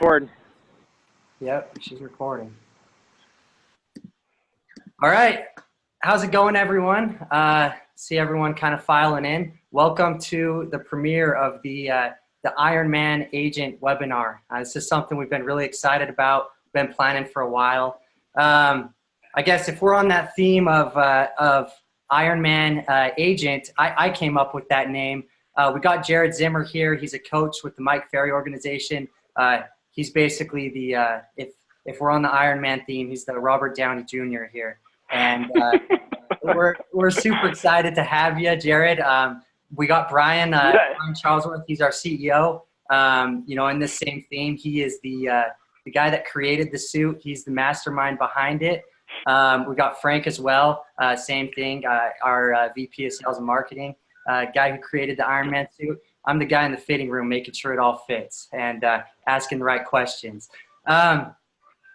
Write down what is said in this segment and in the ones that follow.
Board. Yep, she's recording. All right. How's it going, everyone? See everyone kind of filing in. Welcome to the premiere of the Ironman Agent webinar. This is something we've been really excited about, been planning for a while. I guess if we're on that theme of Ironman Agent, I came up with that name. We got Jared Zimmer here. He's a coach with the Mike Ferry Organization. He's basically the, if we're on the Ironman theme, he's the Robert Downey Jr. here. And we're super excited to have you, Jared. We got Brian Charlesworth. He's our CEO. In this same theme, he is the guy that created the suit. He's the mastermind behind it. We got Frank as well. Same thing, our VP of Sales and Marketing, guy who created the Ironman suit. I'm the guy in the fitting room making sure it all fits and asking the right questions. But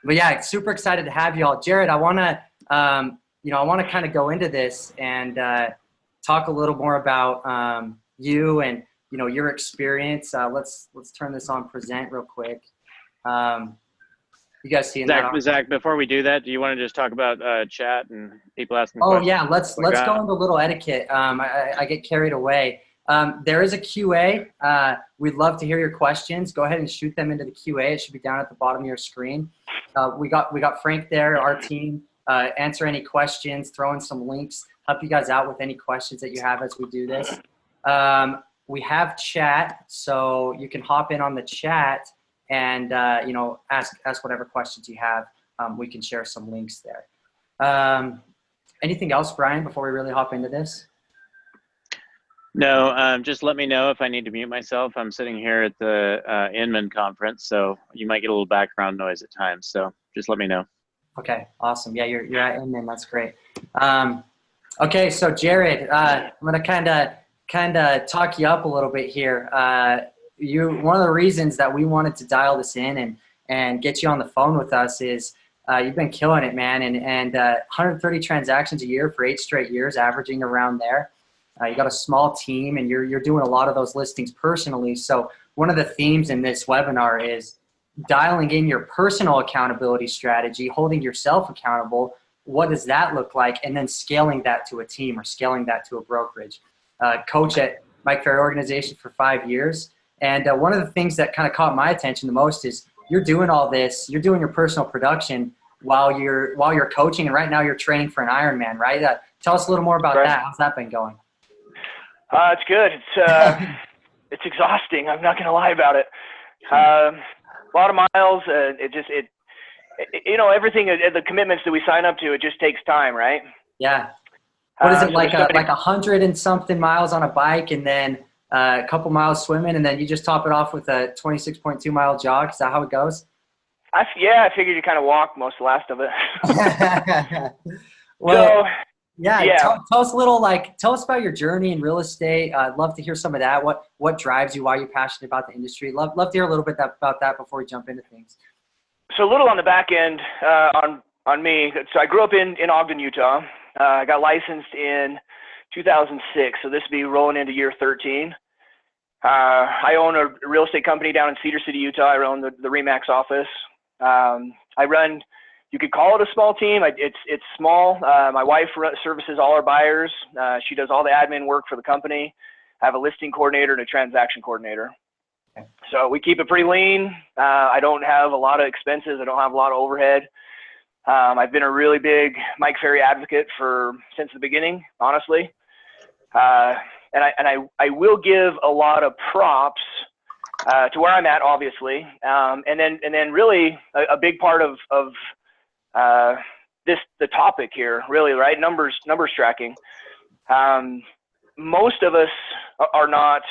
yeah, super excited to have you all. Jared, I want to kind of go into this and talk a little more about you and your experience. Let's turn this on present real quick. You guys seeing that? Zach, before we do that, do you want to just talk about chat and people asking questions? Oh yeah, let's go into a little etiquette. I get carried away. There is a QA. We'd love to hear your questions. Go ahead and shoot them into the QA. It should be down at the bottom of your screen. We got Frank there, our team. Answer any questions, throw in some links, help you guys out with any questions that you have as we do this. We have chat, so you can hop in on the chat and ask whatever questions you have. We can share some links there. Anything else, Brian, before we really hop into this? No, just let me know if I need to mute myself. I'm sitting here at the Inman conference, so you might get a little background noise at times. So just let me know. Okay, awesome. Yeah, you're at Inman. That's great. Okay, so Jared, I'm gonna kind of talk you up a little bit here. One of the reasons that we wanted to dial this in and get you on the phone with us is you've been killing it, man, and 130 transactions a year for 8 straight years, averaging around there. You got a small team, and you're doing a lot of those listings personally. So one of the themes in this webinar is dialing in your personal accountability strategy, holding yourself accountable. What does that look like? And then scaling that to a team or scaling that to a brokerage. Coach at Mike Ferry Organization for 5 years. And one of the things that kind of caught my attention the most is you're doing all this, you're doing your personal production while you're coaching, and right now you're training for an Ironman, right? Tell us a little more about that. How's that been going? It's good. It's exhausting. I'm not going to lie about it. A lot of miles. Everything, the commitments that we sign up to, it just takes time, right? Yeah. What is it, like 100 and something miles on a bike, and then a couple miles swimming, and then you just top it off with a 26.2 mile jog? Is that how it goes? I figured you kind of walk most of the last of it. Well, yeah. Tell us a little, tell us about your journey in real estate. I'd love to hear some of that. What drives you? Why you're passionate about the industry? Love to hear a little bit about that before we jump into things. So a little on the back end on me. So I grew up in Ogden, Utah. I got licensed in 2006. So this would be rolling into year 13. I own a real estate company down in Cedar City, Utah. I own the RE/MAX office. I run, you could call it a small team. It's small. My wife services all our buyers. She does all the admin work for the company. I have a listing coordinator and a transaction coordinator. Okay. So we keep it pretty lean. I don't have a lot of expenses. I don't have a lot of overhead. I've been a really big Mike Ferry advocate since the beginning, honestly. And I will give a lot of props to where I'm at, obviously. And then really a big part of the topic here, really, right? Numbers tracking. Most of us are not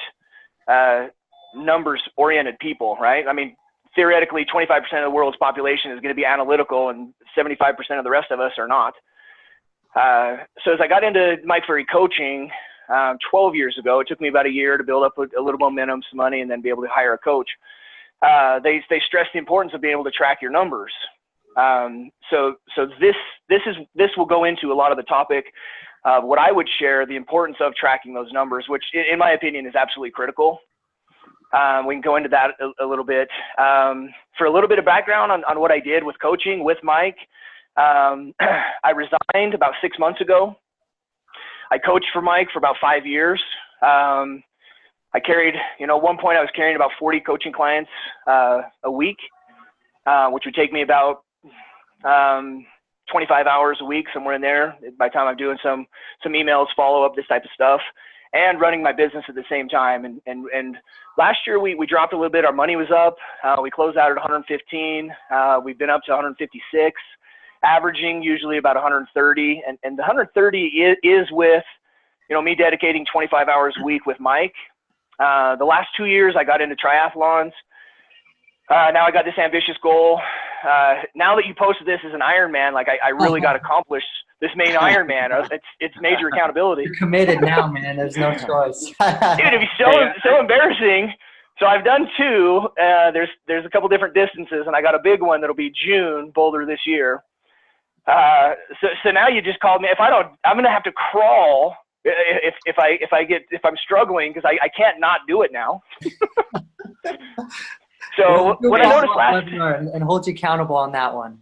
numbers oriented people, right? I mean, theoretically 25% of the world's population is going to be analytical, and 75% of the rest of us are not. So as I got into Mike Ferry coaching 12 years ago, it took me about a year to build up a little momentum, some money, and then be able to hire a coach. They stress the importance of being able to track your numbers. So this will go into a lot of the topic of what I would share, the importance of tracking those numbers, which in my opinion is absolutely critical. We can go into that a little bit. For a little bit of background on what I did with coaching with Mike, I resigned about 6 months ago. I coached for Mike for about 5 years. I carried, at one point I was carrying about 40 coaching clients a week, which would take me about 25 hours a week, somewhere in there, by the time I'm doing some emails, follow up, this type of stuff, and running my business at the same time. And last year we dropped a little bit. Our money was up. We closed out at 115. We've been up to 156, averaging usually about 130. And the 130 is with, me dedicating 25 hours a week with Mike. The last 2 years I got into triathlons. Now I got this ambitious goal. Now that you posted this as an Ironman, I really got to accomplish this main Ironman. It's major accountability. You're committed now, man. There's no choice. Dude, it'd be so embarrassing. So I've done 2. There's a couple different distances, and I got a big one that'll be June, Boulder this year. So now you just called me. If I don't, I'm gonna have to crawl. If I'm struggling, because I can't not do it now. So when I noticed last, and hold you accountable on that one.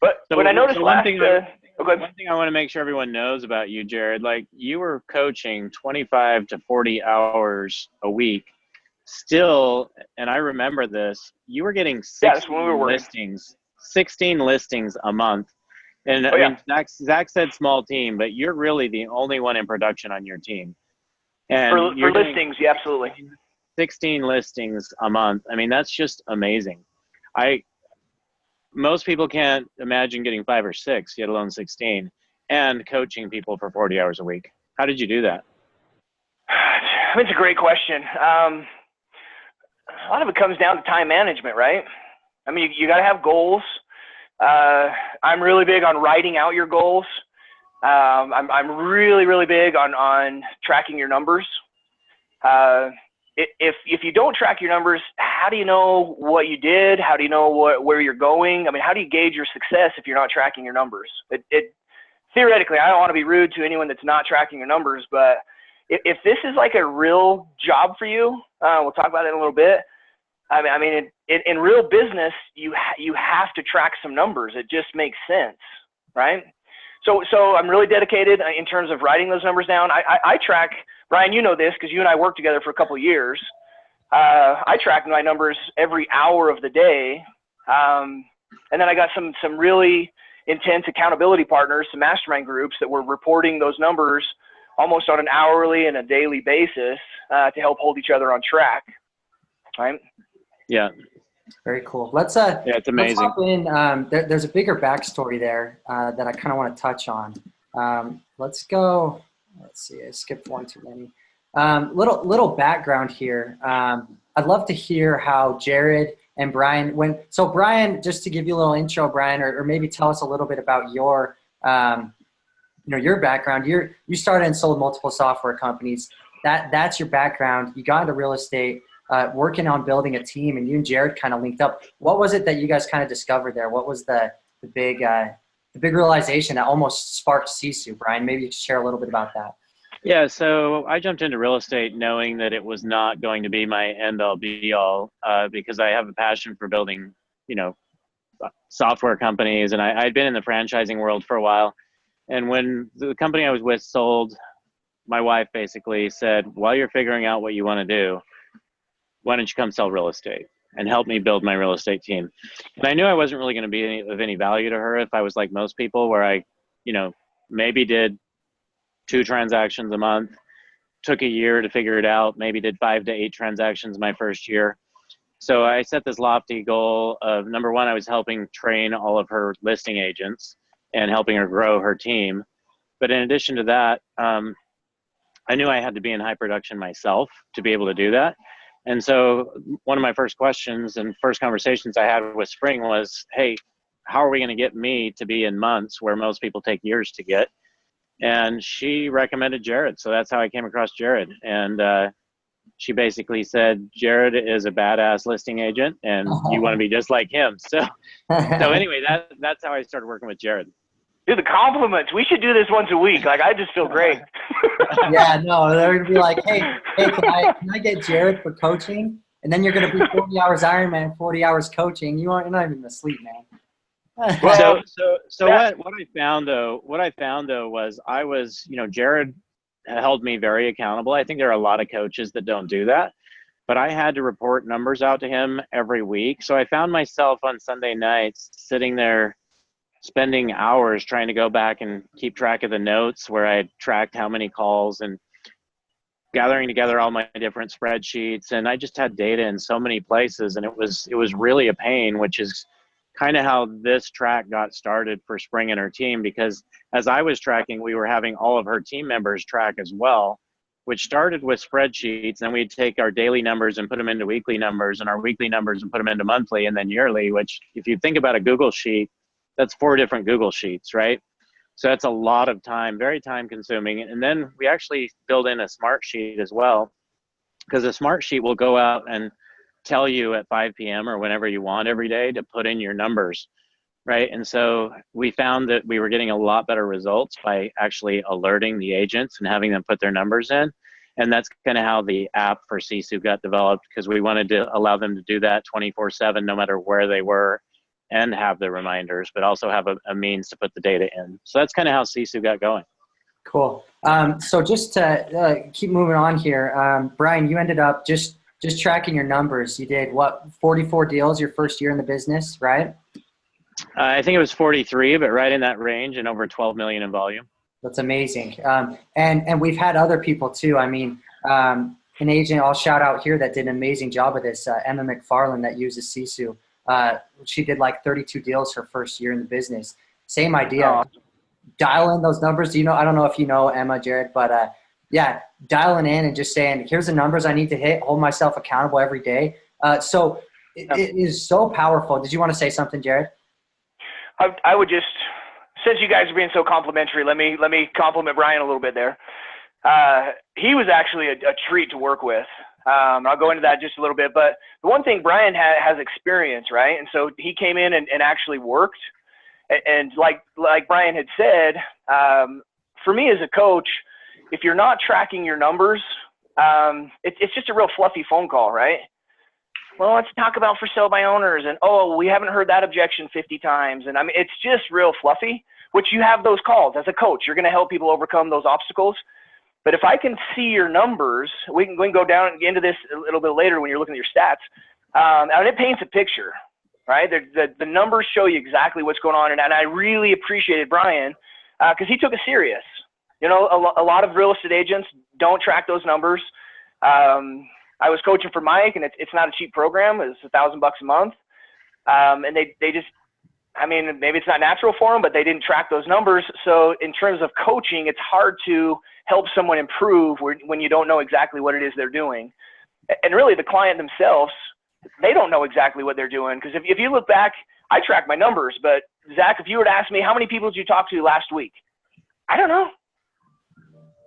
But when I noticed last, one thing I want to make sure everyone knows about you, Jared, you were coaching 25 to 40 hours a week. Still, and I remember this, you were getting 16 listings a month. And I mean, Zach said small team, but you're really the only one in production on your team. And for listings, yeah, absolutely. 16 listings a month. I mean, that's just amazing. Most people can't imagine getting 5 or 6, yet alone 16, and coaching people for 40 hours a week. How did you do that? It's a great question. A lot of it comes down to time management, right? I mean, you got to have goals. I'm really big on writing out your goals. I'm really, really big on tracking your numbers. If you don't track your numbers, how do you know what you did? How do you know where you're going? I mean, how do you gauge your success if you're not tracking your numbers? Theoretically, I don't want to be rude to anyone that's not tracking your numbers, but if this is like a real job for you, we'll talk about it in a little bit. I mean, in real business, you have to track some numbers. It just makes sense, right? So I'm really dedicated in terms of writing those numbers down. I track, Brian, you know this because you and I worked together for a couple of years. I track my numbers every hour of the day. And then I got some really intense accountability partners, some mastermind groups that were reporting those numbers almost on an hourly and a daily basis to help hold each other on track, right? Yeah. Very cool. Let's it's amazing. Let's hop in. There's a bigger backstory there that I kind of want to touch on. Let's go. Let's see. I skipped one too many. Little background here. I'd love to hear how Jared and Brian So Brian, just to give you a little intro, Brian, or maybe tell us a little bit about your your background. You started and sold multiple software companies. That's your background. You got into real estate. Working on building a team, and you and Jared kind of linked up. What was it that you guys kind of discovered there? What was the big realization that almost sparked Sisu? Brian, maybe you could share a little bit about that. Yeah, so I jumped into real estate knowing that it was not going to be my end-all be-all because I have a passion for building, software companies, and I'd been in the franchising world for a while. And when the company I was with sold, my wife basically said, while you're figuring out what you want to do, why don't you come sell real estate and help me build my real estate team? And I knew I wasn't really going to be of any value to her if I was like most people where I, maybe did 2 transactions a month, took a year to figure it out, maybe did 5 to 8 transactions my first year. So I set this lofty goal of, number one, I was helping train all of her listing agents and helping her grow her team. But in addition to that, I knew I had to be in high production myself to be able to do that. And so one of my first questions and first conversations I had with Spring was, hey, how are we going to get me to be in months where most people take years to get? And she recommended Jared. So that's how I came across Jared. And she basically said, Jared is a badass listing agent and you want to be just like him. So anyway, that's how I started working with Jared. Dude, the compliments. We should do this once a week. Like, I just feel great. Yeah, no, they're going to be like, hey, can I get Jared for coaching? And then you're going to be 40 hours Ironman, 40 hours coaching. You're not even asleep, man. Well, what I found though was Jared held me very accountable. I think there are a lot of coaches that don't do that, but I had to report numbers out to him every week. So I found myself on Sunday nights sitting there spending hours trying to go back and keep track of the notes where I had tracked how many calls and gathering together all my different spreadsheets. And I just had data in so many places, and it was really a pain, which is kind of how this track got started for Spring and her team, because as I was tracking, we were having all of her team members track as well, which started with spreadsheets. And we'd take our daily numbers and put them into weekly numbers, and our weekly numbers and put them into monthly, and then yearly, which if you think about a Google sheet, that's 4 different Google sheets, right? So that's a lot of time, very time consuming. And then we actually build in a smart sheet as well, because a smart sheet will go out and tell you at 5 p.m. or whenever you want every day to put in your numbers, right? And so we found that we were getting a lot better results by actually alerting the agents and having them put their numbers in. And that's kind of how the app for Sisu got developed, because we wanted to allow them to do that 24/7, no matter where they were, and have the reminders, but also have a means to put the data in. So that's kind of how Sisu got going. Cool. So just to keep moving on here, Brian, you ended up just tracking your numbers. You did 44 deals your first year in the business, right? I think it was 43, but right in that range, and over 12 million in volume. That's amazing. And we've had other people too. I mean, an agent I'll shout out here that did an amazing job of this, Emma McFarland, that uses Sisu. She did like 32 deals her first year in the business. Same idea. Oh. Dial in those numbers. I don't know if you know Emma, Jared, but yeah, dialing in and just saying, here's the numbers I need to hit, hold myself accountable every day. So it is so powerful. Did you want to say something, Jared? I would just, since you guys are being so complimentary, let me compliment Brian a little bit there. He was actually a treat to work with. I'll go into that just a little bit, but the one thing, Brian has experience, right? And so he came in and actually worked. And like Brian had said, for me as a coach, if you're not tracking your numbers, it's just a real fluffy phone call, right? Well, let's talk about for sale by owners, and we haven't heard that objection 50 times. And I mean, it's just real fluffy, which you have those calls as a coach. You're going to help people overcome those obstacles. But if I can see your numbers, we can go down into this a little bit later when you're looking at your stats, and it paints a picture, right? The numbers show you exactly what's going on, and I really appreciated Brian because he took it serious. A lot of real estate agents don't track those numbers. I was coaching for Mike, and it's not a cheap program. It's $1,000 a month, and they just, I mean, maybe it's not natural for them, but they didn't track those numbers. So in terms of coaching, it's hard to help someone improve when you don't know exactly what it is they're doing. And really the client themselves, they don't know exactly what they're doing. Because if you look back, I track my numbers, but Zach, if you were to ask me, how many people did you talk to last week? I don't know.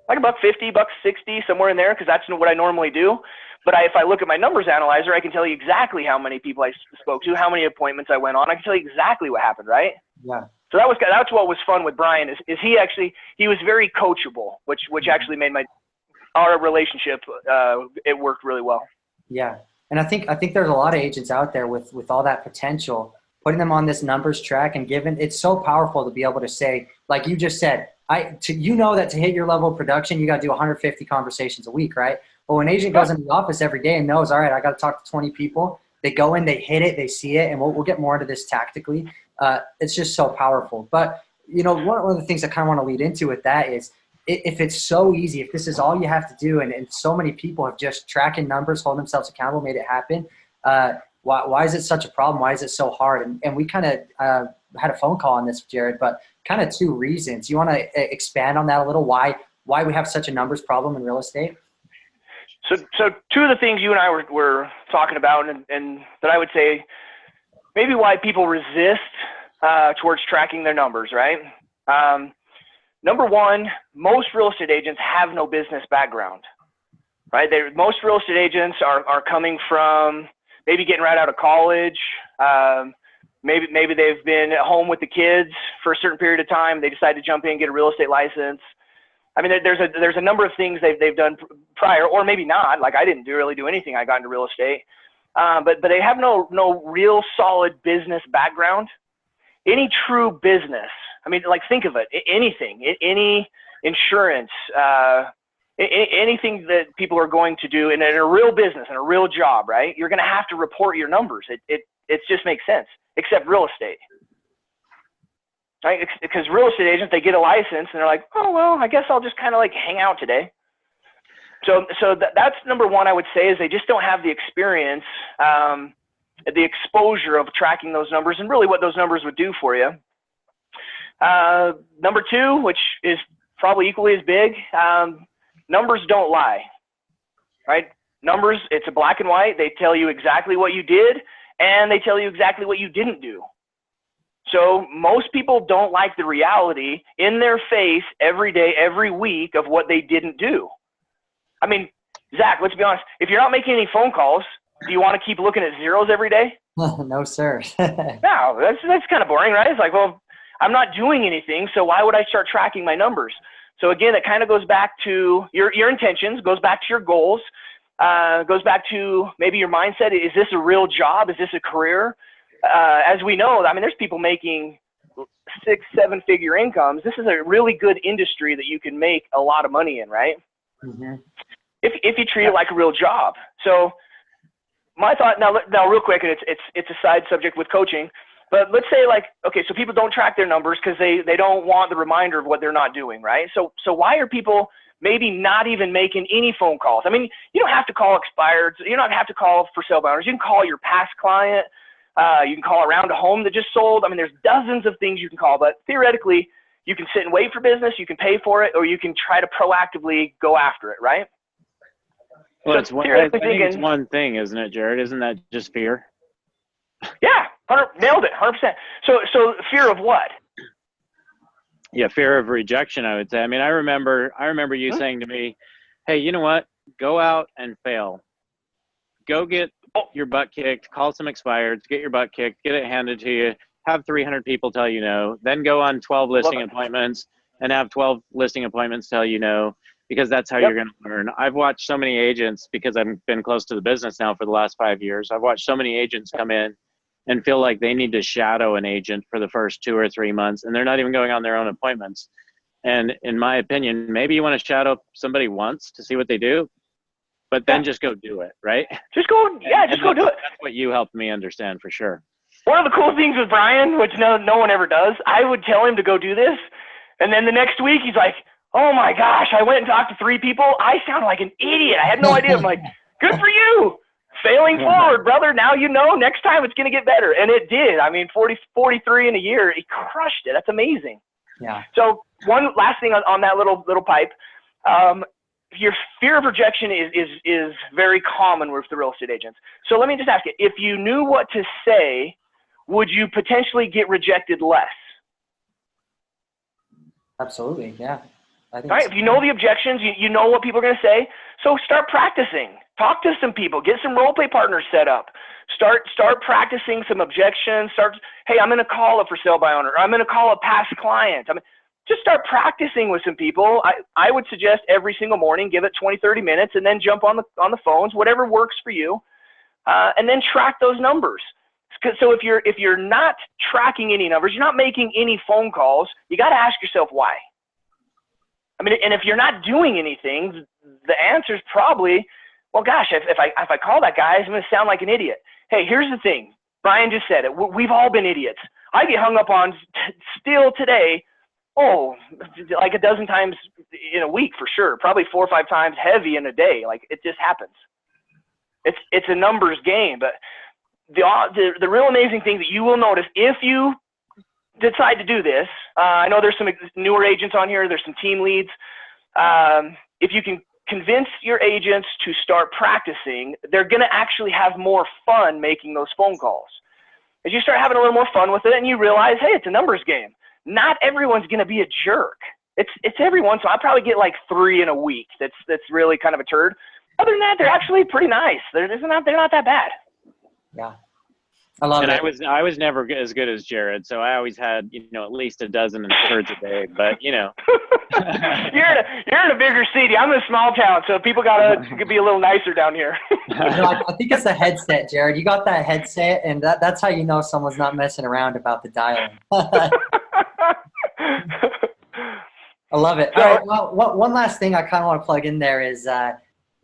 Like $150, $160, somewhere in there, because that's what I normally do. But if I look at my numbers analyzer, I can tell you exactly how many people I spoke to, how many appointments I went on. I can tell you exactly what happened, right? Yeah. So that's what was fun with Brian is he was very coachable, which actually made our relationship it worked really well. Yeah, and I think there's a lot of agents out there with all that potential, putting them on this numbers track and it's so powerful to be able to say, like you just said, that to hit your level of production, you got to do 150 conversations a week, right? Well, when an agent goes into the office every day and knows, all right, I got to talk to 20 people, they go in, they hit it, they see it, and we'll get more into this tactically. It's just so powerful. But, one of the things I kind of want to lead into with that is if it's so easy, if this is all you have to do, and so many people have just tracking numbers, holding themselves accountable, made it happen, why is it such a problem? Why is it so hard? And we kind of had a phone call on this, Jared, but kind of 2 reasons. You want to expand on that a little, why we have such a numbers problem in real estate? So 2 of the things you and I were talking about, and that I would say maybe why people resist towards tracking their numbers, right? Number 1, most real estate agents have no business background, right? Most real estate agents are coming from maybe getting right out of college, Maybe they've been at home with the kids for a certain period of time. They decide to jump in, get a real estate license. I mean, there's a number of things they've done prior, or maybe not. Like I didn't really do anything. I got into real estate, but they have no real solid business background. Any true business. I mean, like think of it. Anything, any insurance, anything that people are going to do in a real business, in a real job, right? You're going to have to report your numbers. It just makes sense, except real estate. Right? Because real estate agents, they get a license and they're like, oh, well, I guess I'll just kind of like hang out today. So that's number one, I would say, is they just don't have the experience, the exposure of tracking those numbers and really what those numbers would do for you. Number two, which is probably equally as big, numbers don't lie, right? Numbers, it's a black and white. They tell you exactly what you did and they tell you exactly what you didn't do. So most people don't like the reality in their face every day, every week of what they didn't do. I mean, Zach, let's be honest. If you're not making any phone calls, do you want to keep looking at zeros every day? No, sir. No, that's kind of boring, right? It's like, well, I'm not doing anything, so why would I start tracking my numbers? So again, it kind of goes back to your intentions, goes back to your goals, goes back to maybe your mindset. Is this a real job? Is this a career? As we know, I mean, there's people making 6-7 figure incomes. This is a really good industry that you can make a lot of money in, right? Mm-hmm. If you treat it like a real job. So my thought now real quick, and it's a side subject with coaching, but let's say like, okay, so people don't track their numbers because they don't want the reminder of what they're not doing, right? So why are people maybe not even making any phone calls? I mean, you don't have to call expireds. You don't have to call for sale by owners. You can call your past client. You can call around a home that just sold. I mean, there's dozens of things you can call, but theoretically, you can sit and wait for business, you can pay for it, or you can try to proactively go after it, right? Well, I think it's one thing, isn't it, Jared? Isn't that just fear? Yeah, nailed it, 100%. So fear of what? Yeah, fear of rejection, I would say. I mean, I remember you saying to me, hey, you know what? Go out and fail. Go get your butt kicked, call some expireds, get your butt kicked, get it handed to you, have 300 people tell you no, then go on 12 listing appointments and have 12 listing appointments tell you no, because that's how you're going to learn. I've watched so many agents, because I've been close to the business now for the last 5 years, I've watched so many agents come in and feel like they need to shadow an agent for the first 2 or 3 months, and they're not even going on their own appointments. And in my opinion, maybe you want to shadow somebody once to see what they do, but then just go do it, right? Just go do it. That's what you helped me understand for sure. One of the cool things with Brian, which no one ever does, I would tell him to go do this, and then the next week he's like, oh my gosh, I went and talked to 3 people. I sound like an idiot. I had no idea. I'm like, good for you. Failing forward, brother. Now you know, next time it's going to get better. And it did. I mean, 43 in a year, he crushed it. That's amazing. Yeah. So one last thing on that little pipe. Your fear of rejection is very common with the real estate agents. So let me just ask you, if you knew what to say, would you potentially get rejected less? Absolutely, yeah. I think All right, so. if you know the objections, you know what people are going to say, so start practicing. Talk to some people. Get some role play partners set up. Start practicing some objections. Hey, I'm going to call a for sale by owner. Or I'm going to call a past client. Just start practicing with some people. I would suggest every single morning, give it 20, 30 minutes, and then jump on the phones, whatever works for you, and then track those numbers. So if you're not tracking any numbers, you're not making any phone calls, you got to ask yourself why. I mean, and if you're not doing anything, the answer is probably, well, gosh, if I call that guy, I'm going to sound like an idiot. Hey, here's the thing. Brian just said it. We've all been idiots. I get hung up on still today. Like a dozen times in a week for sure. Probably 4 or 5 times heavy in a day. Like it just happens. It's a numbers game. But the real amazing thing that you will notice if you decide to do this, I know there's some newer agents on here. There's some team leads. If you can convince your agents to start practicing, they're going to actually have more fun making those phone calls. As you start having a little more fun with it and you realize, hey, it's a numbers game. Not everyone's going to be a jerk. It's every once in a while. I probably get like 3 in a week. That's really kind of a turd. Other than that, they're actually pretty nice. They're not that bad. Yeah. I love And it. I was never as good as Jared, so I always had, at least a dozen herds a day. But you're in a bigger city. I'm in a small town, so people could be a little nicer down here. I think it's the headset, Jared. You got that headset, and that's how you know someone's not messing around about the dialing. I love it. All right. Well, one last thing I kind of want to plug in there is,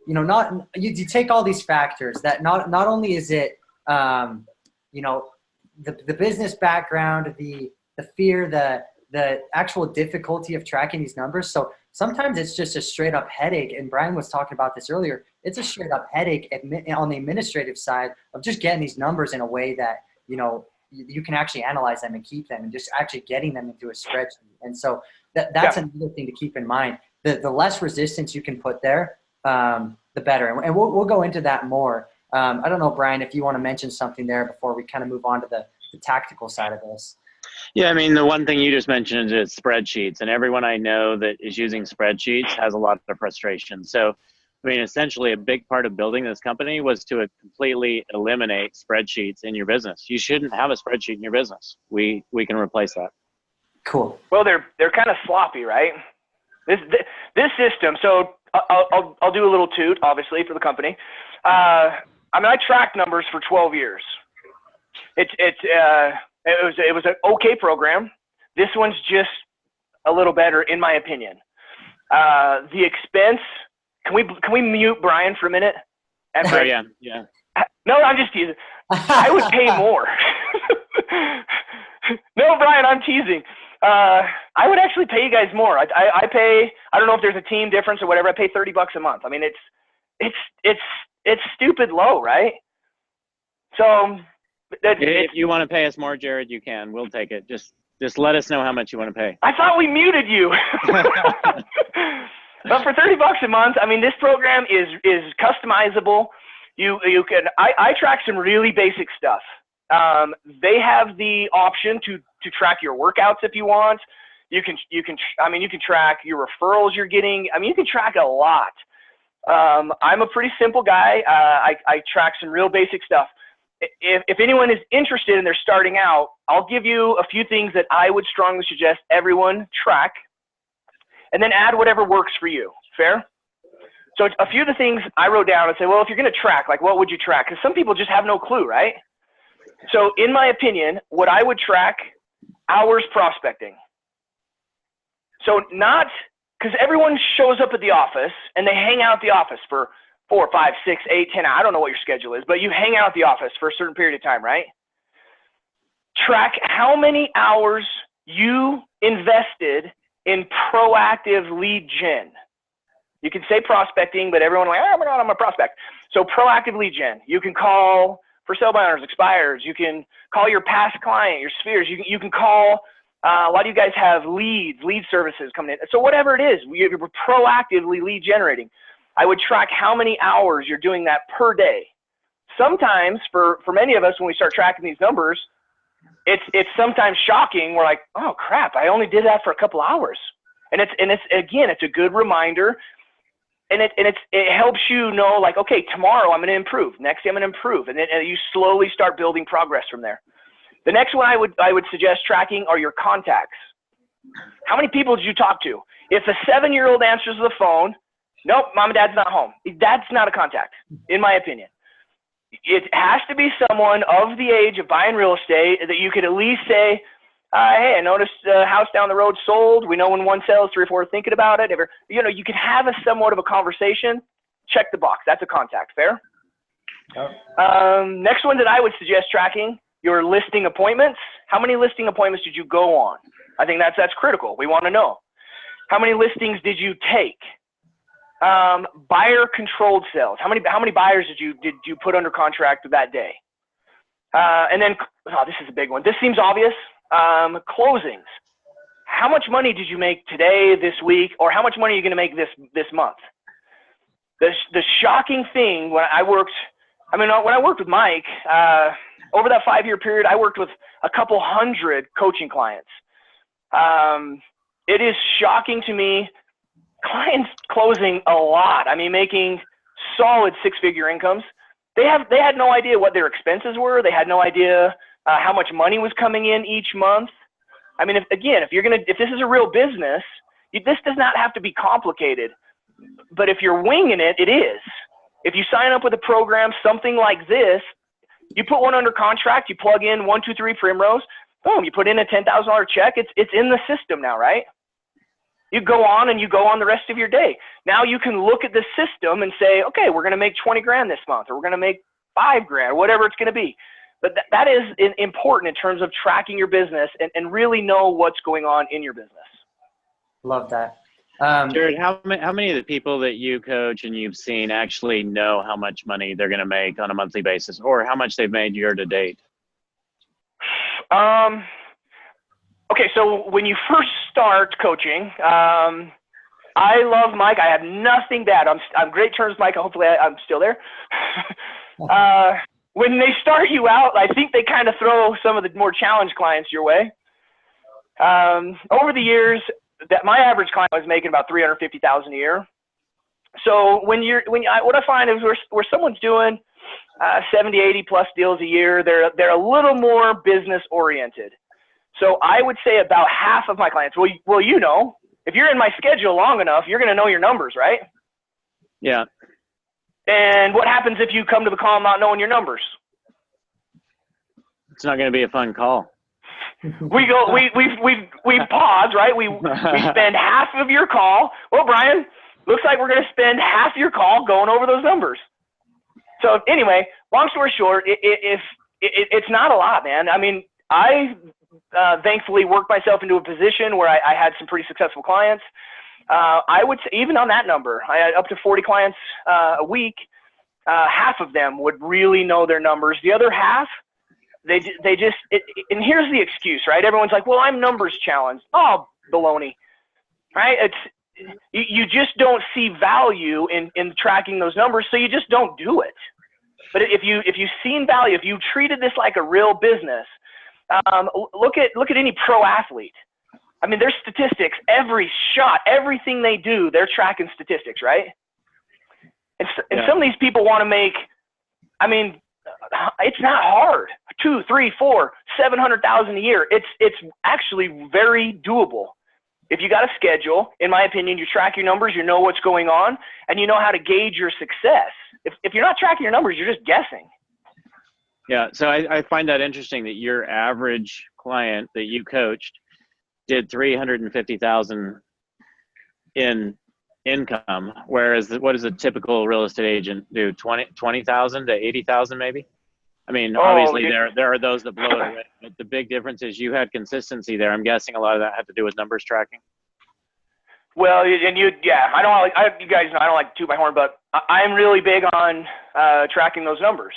you take all these factors that not only is it, the business background, the fear, the actual difficulty of tracking these numbers. So sometimes it's just a straight up headache. And Brian was talking about this earlier. It's a straight up headache on the administrative side of just getting these numbers in a way that, you can actually analyze them and keep them, and just actually getting them into a spreadsheet. And so that's another thing to keep in mind. The less resistance you can put there, the better. And we'll go into that more. I don't know, Brian, if you want to mention something there before we kind of move on to the tactical side of this. Yeah, I mean, the one thing you just mentioned is spreadsheets, and everyone I know that is using spreadsheets has a lot of frustration. So, I mean, essentially a big part of building this company was to completely eliminate spreadsheets in your business. You shouldn't have a spreadsheet in your business. We can replace that. Cool. Well, they're kind of sloppy, right? This system. So I'll do a little toot, obviously, for the company. I tracked numbers for 12 years. It was an okay program. This one's just a little better, in my opinion. The expense. Can we mute Brian for a minute? Oh, yeah. No, I'm just teasing. I would pay more. No, Brian, I'm teasing. I would actually pay you guys more. I pay. I don't know if there's a team difference or whatever. I pay $30 a month. I mean, it's stupid low, right? So if you want to pay us more, Jared, you can. We'll take it. Just let us know how much you want to pay. I thought we muted you. But for $30 a month, I mean, this program is customizable. You can. I track some really basic stuff. They have the option to track your workouts if you want. You can track your referrals you're getting. I mean, you can track a lot. I'm a pretty simple guy. I track some real basic stuff. If anyone is interested and they're starting out, I'll give you a few things that I would strongly suggest everyone track, and then add whatever works for you. Fair? So a few of the things I wrote down and say, well, if you're going to track, like what would you track? Because some people just have no clue, right? So in my opinion, what I would track, hours prospecting. So not because everyone shows up at the office and they hang out at the office for 4, 5, 6, 8, 10. I don't know what your schedule is, but you hang out at the office for a certain period of time, right? Track how many hours you invested in proactive lead gen. You can say prospecting, but everyone like, I'm a prospect. So proactive lead gen. You can call for sale by owners, expires. You can call your past client, your spheres. You can call. A lot of you guys have lead services coming in. So whatever it is, you're proactively lead generating. I would track how many hours you're doing that per day. Sometimes for many of us, when we start tracking these numbers, it's sometimes shocking. We're like, oh crap, I only did that for a couple hours. And it's a good reminder. And it helps you know, like, okay, tomorrow I'm going to improve. Next day I'm going to improve. And then you slowly start building progress from there. The next one I would suggest tracking are your contacts. How many people did you talk to? If a 7-year-old answers the phone, nope, mom and dad's not home. That's not a contact, in my opinion. It has to be someone of the age of buying real estate that you could at least say, hey, I noticed a house down the road sold. We know when one sells, 3 or 4 are thinking about it. You can have a somewhat of a conversation. Check the box. That's a contact. Fair? Oh. Next one that I would suggest tracking, your listing appointments. How many listing appointments did you go on? I think that's critical. We want to know. How many listings did you take? Buyer controlled sales. How many buyers did you put under contract that day? And then, this is a big one. This seems obvious. Closings. How much money did you make today, this week, or how much money are you going to make this month? The shocking thing when I worked with Mike, over that 5-year period, I worked with a couple hundred coaching clients. It is shocking to me. Clients closing a lot. I mean, making solid 6-figure incomes. They had no idea what their expenses were. They had no idea how much money was coming in each month. I mean, if this is a real business, this does not have to be complicated. But if you're winging it, it is. If you sign up with a program, something like this, you put one under contract, you plug in 1, 2, 3 Primrose, boom, you put in a $10,000 check. It's in the system now, right? You go on and you go on the rest of your day. Now you can look at the system and say, okay, we're going to make 20 grand this month, or we're going to make 5 grand, whatever it's going to be. But that is important in terms of tracking your business and really know what's going on in your business. Love that. Jared, how many of the people that you coach and you've seen actually know how much money they're going to make on a monthly basis, or how much they've made year to date? Okay, so when you first start coaching, I love Mike. I have nothing bad. I'm great terms, Mike. Hopefully I'm still there. When they start you out, I think they kind of throw some of the more challenged clients your way. Over the years, that my average client was making about $350,000 a year. So what I find is where someone's doing 70, 80 plus deals a year, they're a little more business oriented. So I would say about half of my clients, well, you know, if you're in my schedule long enough, you're going to know your numbers, right? Yeah. And what happens if you come to the call not knowing your numbers? It's not going to be a fun call. We pause, right? We spend half of your call. Well, Brian, looks like we're going to spend half your call going over those numbers. So anyway, long story short, it's not a lot, man. I mean, I thankfully worked myself into a position where I had some pretty successful clients. I would say even on that number, I had up to 40 clients a week. Half of them would really know their numbers. The other half, they just and here's the excuse, right? Everyone's like, well, I'm numbers challenged. Oh, baloney, right? You just don't see value in tracking those numbers, so you just don't do it. But if you've seen value, if you treated this like a real business, look at any pro athlete. I mean, there's statistics. Every shot, everything they do, they're tracking statistics, right? And some of these people want to make, I mean, it's not hard. 2, 3, 4, 700,000 a year. It's actually very doable. If you got a schedule, in my opinion, you track your numbers, you know what's going on, and you know how to gauge your success. If you're not tracking your numbers, you're just guessing. Yeah, so I find that interesting that your average client that you coached did $350,000 in income, whereas what does a typical real estate agent do? 20,000 to 80,000 maybe? I mean, obviously there are those that blow it away, but the big difference is you had consistency there. I'm guessing a lot of that had to do with numbers tracking. Well, and you guys know I don't like to toot my horn, but I'm really big on tracking those numbers.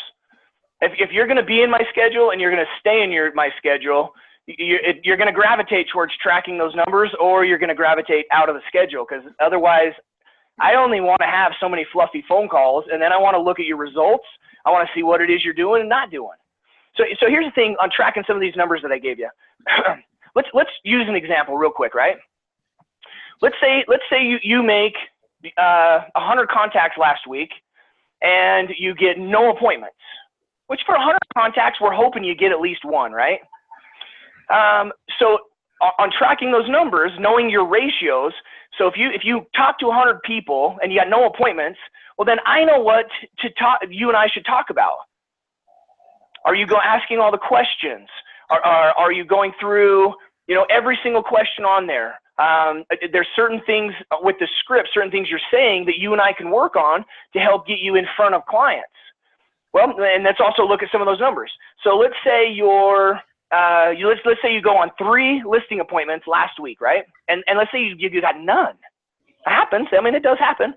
If you're going to be in my schedule and you're going to stay in my schedule, you're going to gravitate towards tracking those numbers, or you're going to gravitate out of the schedule, because otherwise I only want to have so many fluffy phone calls, and then I want to look at your results. I want to see what it is you're doing and not doing. So here's the thing on tracking some of these numbers that I gave you. Let's use an example real quick, right? Let's say you make 100 contacts last week and you get no appointments, which for 100 contacts, we're hoping you get at least one, right? So on tracking those numbers, knowing your ratios, so if you talk to 100 people and you got no appointments, well, then I know what you and I should talk about. Are you asking all the questions? Are you going through, every single question on there? There's certain things with the script, certain things you're saying that you and I can work on to help get you in front of clients. Well, and let's also look at some of those numbers. So let's say let's say you go on 3 listing appointments last week, right? And let's say you got none. It happens. I mean, it does happen.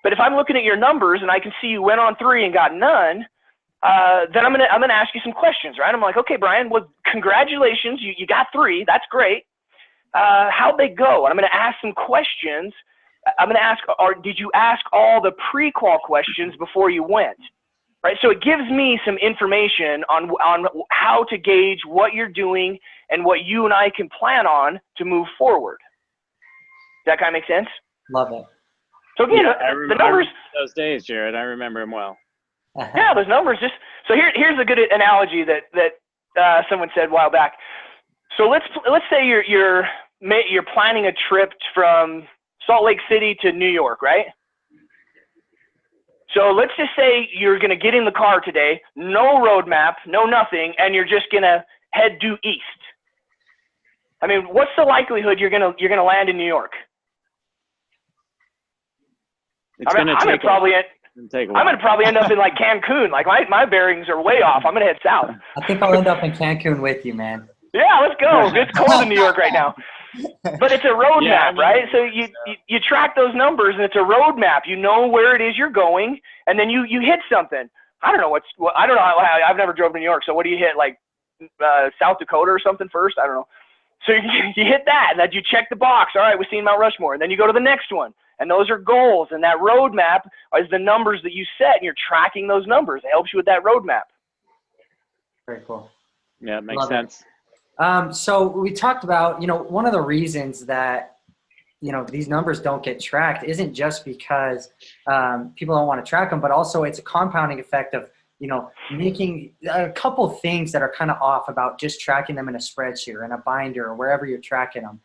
But if I'm looking at your numbers and I can see you went on 3 and got none, then I'm gonna ask you some questions, right? I'm like, okay, Brian, well, congratulations, you got 3. That's great. How'd they go? And I'm gonna ask some questions. I'm gonna ask, did you ask all the pre-qual questions before you went? Right, so it gives me some information on how to gauge what you're doing and what you and I can plan on to move forward. Does that kind of make sense? Love it. So again, yeah, the numbers. Those days, Jared, I remember them well. Yeah, those numbers just. So here's a good analogy that someone said a while back. So let's say you're planning a trip from Salt Lake City to New York, right? So let's just say you're going to get in the car today, no roadmap, no nothing, and you're just going to head due east. I mean, what's the likelihood you're going to land in New York? It's going to take probably I'm going to probably end up in like Cancun. Like my bearings are way off. I'm going to head south. I think I'll end up in Cancun with you, man. Yeah, let's go. It's cold in New York right now. But it's a roadmap, right? So you track those numbers, and it's a roadmap. You know where it is you're going, and then you hit something. I don't know I don't know how, I've never drove to New York. So what do you hit, like South Dakota or something first? I don't know. So you hit that, and then you check the box. All right, we've seen Mount Rushmore, and then you go to the next one. And those are goals, and that roadmap is the numbers that you set, and you're tracking those numbers. It helps you with that roadmap. Very cool. Yeah, it makes sense. So we talked about, one of the reasons that, these numbers don't get tracked isn't just because people don't want to track them, but also it's a compounding effect of, making a couple things that are kind of off about just tracking them in a spreadsheet or in a binder or wherever you're tracking them.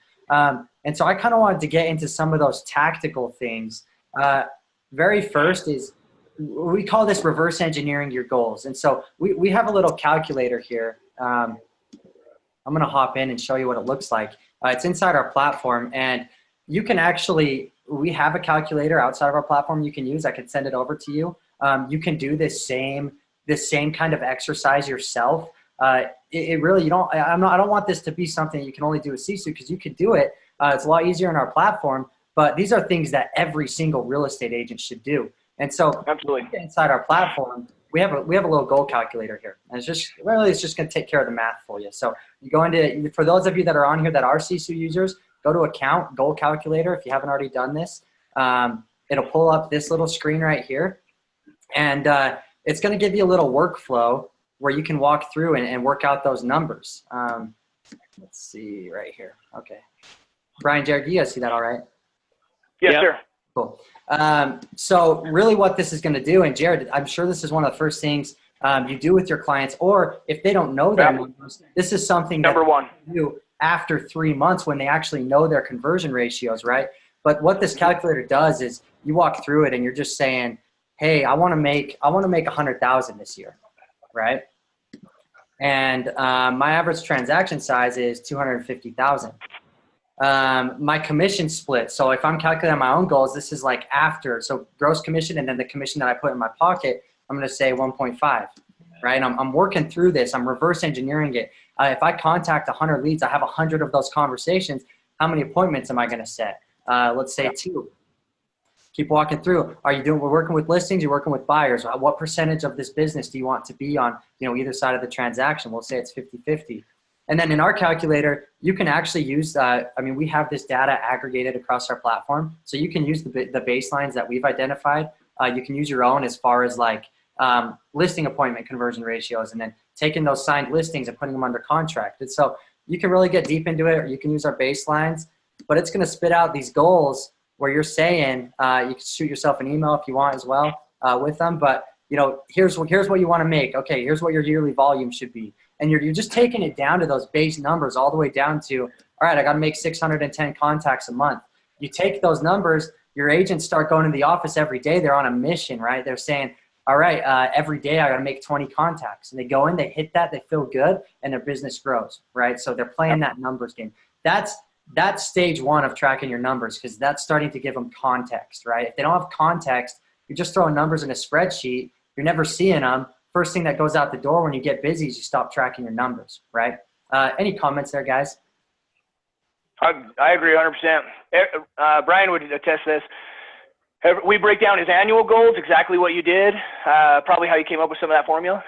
And so I kind of wanted to get into some of those tactical things. Very first is, we call this reverse engineering your goals. And so we have a little calculator here. I'm going to hop in and show you what it looks like. It's inside our platform, and you can actually, we have a calculator outside of our platform you can use. I can send it over to you. You can do this same kind of exercise yourself. It really, I don't want this to be something you can only do with Sisu, because you could do it. It's a lot easier in our platform, but these are things that every single real estate agent should do. And so absolutely, inside our platform, we have a little goal calculator here. And it's just going to take care of the math for you. So you go into, for those of you that are on here that are Sisu users, go to account, goal calculator. If you haven't already done this, it'll pull up this little screen right here. And it's going to give you a little workflow where you can walk through and work out those numbers. Let's see right here. Okay. Brian, Jared, you guys see that all right? Yes, sir. Cool. So really what this is going to do, and Jared, I'm sure this is one of the first things you do with your clients, or if they don't know their numbers, this is something that you do after 3 months when they actually know their conversion ratios, right? But what this calculator does is you walk through it and you're just saying, hey, I want to make 100,000 this year, right? And my average transaction size is 250,000. My commission split. So if I'm calculating my own goals, this is like after, so gross commission and then the commission that I put in my pocket, I'm going to say 1.5, right? I'm working through this. I'm reverse engineering it. If I contact 100 leads, I have 100 of those conversations. How many appointments am I going to set? Let's say 2. Keep walking through. We're working with listings, you're working with buyers. What percentage of this business do you want to be on, either side of the transaction? We'll say it's 50-50. And then in our calculator, you can actually use, we have this data aggregated across our platform. So you can use the baselines that we've identified. You can use your own as far as like listing appointment conversion ratios, and then taking those signed listings and putting them under contract. And so you can really get deep into it, or you can use our baselines, but it's going to spit out these goals where you're saying, you can shoot yourself an email if you want as well with them. But, here's what you want to make. Okay, here's what your yearly volume should be. And you're just taking it down to those base numbers all the way down to, all right, I got to make 610 contacts a month. You take those numbers, your agents start going to the office every day. They're on a mission, right? They're saying, all right, every day I got to make 20 contacts. And they go in, they hit that, they feel good, and their business grows, right? So they're playing that numbers game. That's stage one of tracking your numbers, because that's starting to give them context, right? If they don't have context, you're just throwing numbers in a spreadsheet. You're never seeing them. First thing that goes out the door when you get busy is you stop tracking your numbers, right? Any comments there, guys? I agree 100%. Brian would attest this. We break down his annual goals, exactly what you did, probably how you came up with some of that formula.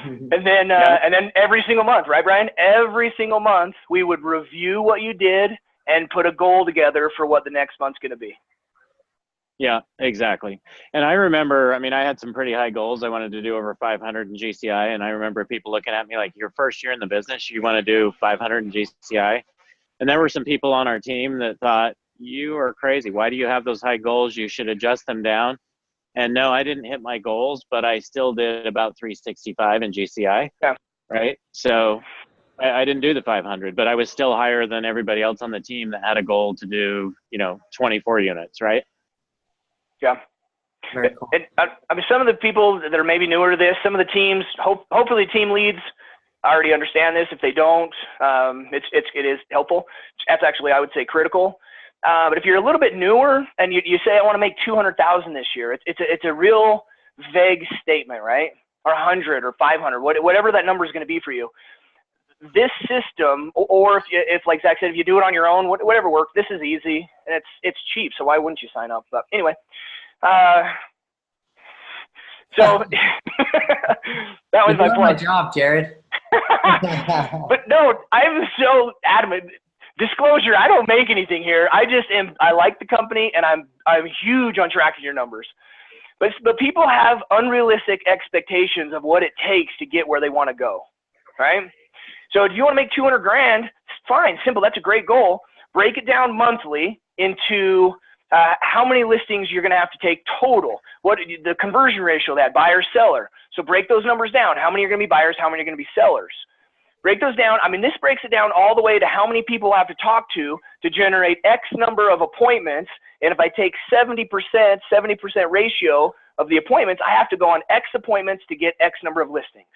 and then every single month, right, Brian? Every single month we would review what you did and put a goal together for what the next month's going to be. Yeah, exactly. And I remember, I had some pretty high goals. I wanted to do over 500 in GCI. And I remember people looking at me like, your first year in the business, you want to do 500 in GCI? And there were some people on our team that thought, you are crazy. Why do you have those high goals? You should adjust them down. And no, I didn't hit my goals, but I still did about 365 in GCI. Yeah. Right. So I didn't do the 500, but I was still higher than everybody else on the team that had a goal to do, 24 units. Right. Yeah. Very cool. I mean, some of the people that are maybe newer to this, some of the teams, hopefully team leads already understand this. If they don't, it is helpful. That's actually, I would say, critical. But if you're a little bit newer and you say, I want to make 200,000 this year, it's a real vague statement, right? Or 100 or 500, whatever that number is going to be for you. This system, or if like Zach said, if you do it on your own, whatever works, this is easy and it's cheap. So why wouldn't you sign up? But anyway, so that was my job, Jared. But no, I'm so adamant. Disclosure, I don't make anything here. I like the company and I'm huge on tracking your numbers. But people have unrealistic expectations of what it takes to get where they want to go, right? So if you want to make 200 grand, fine, simple. That's a great goal. Break it down monthly into how many listings you're going to have to take total. What the conversion ratio of that, buyer seller. So break those numbers down. How many are going to be buyers? How many are going to be sellers? Break those down. I mean, this breaks it down all the way to how many people I have to talk to generate X number of appointments. And if I take 70% ratio of the appointments, I have to go on X appointments to get X number of listings.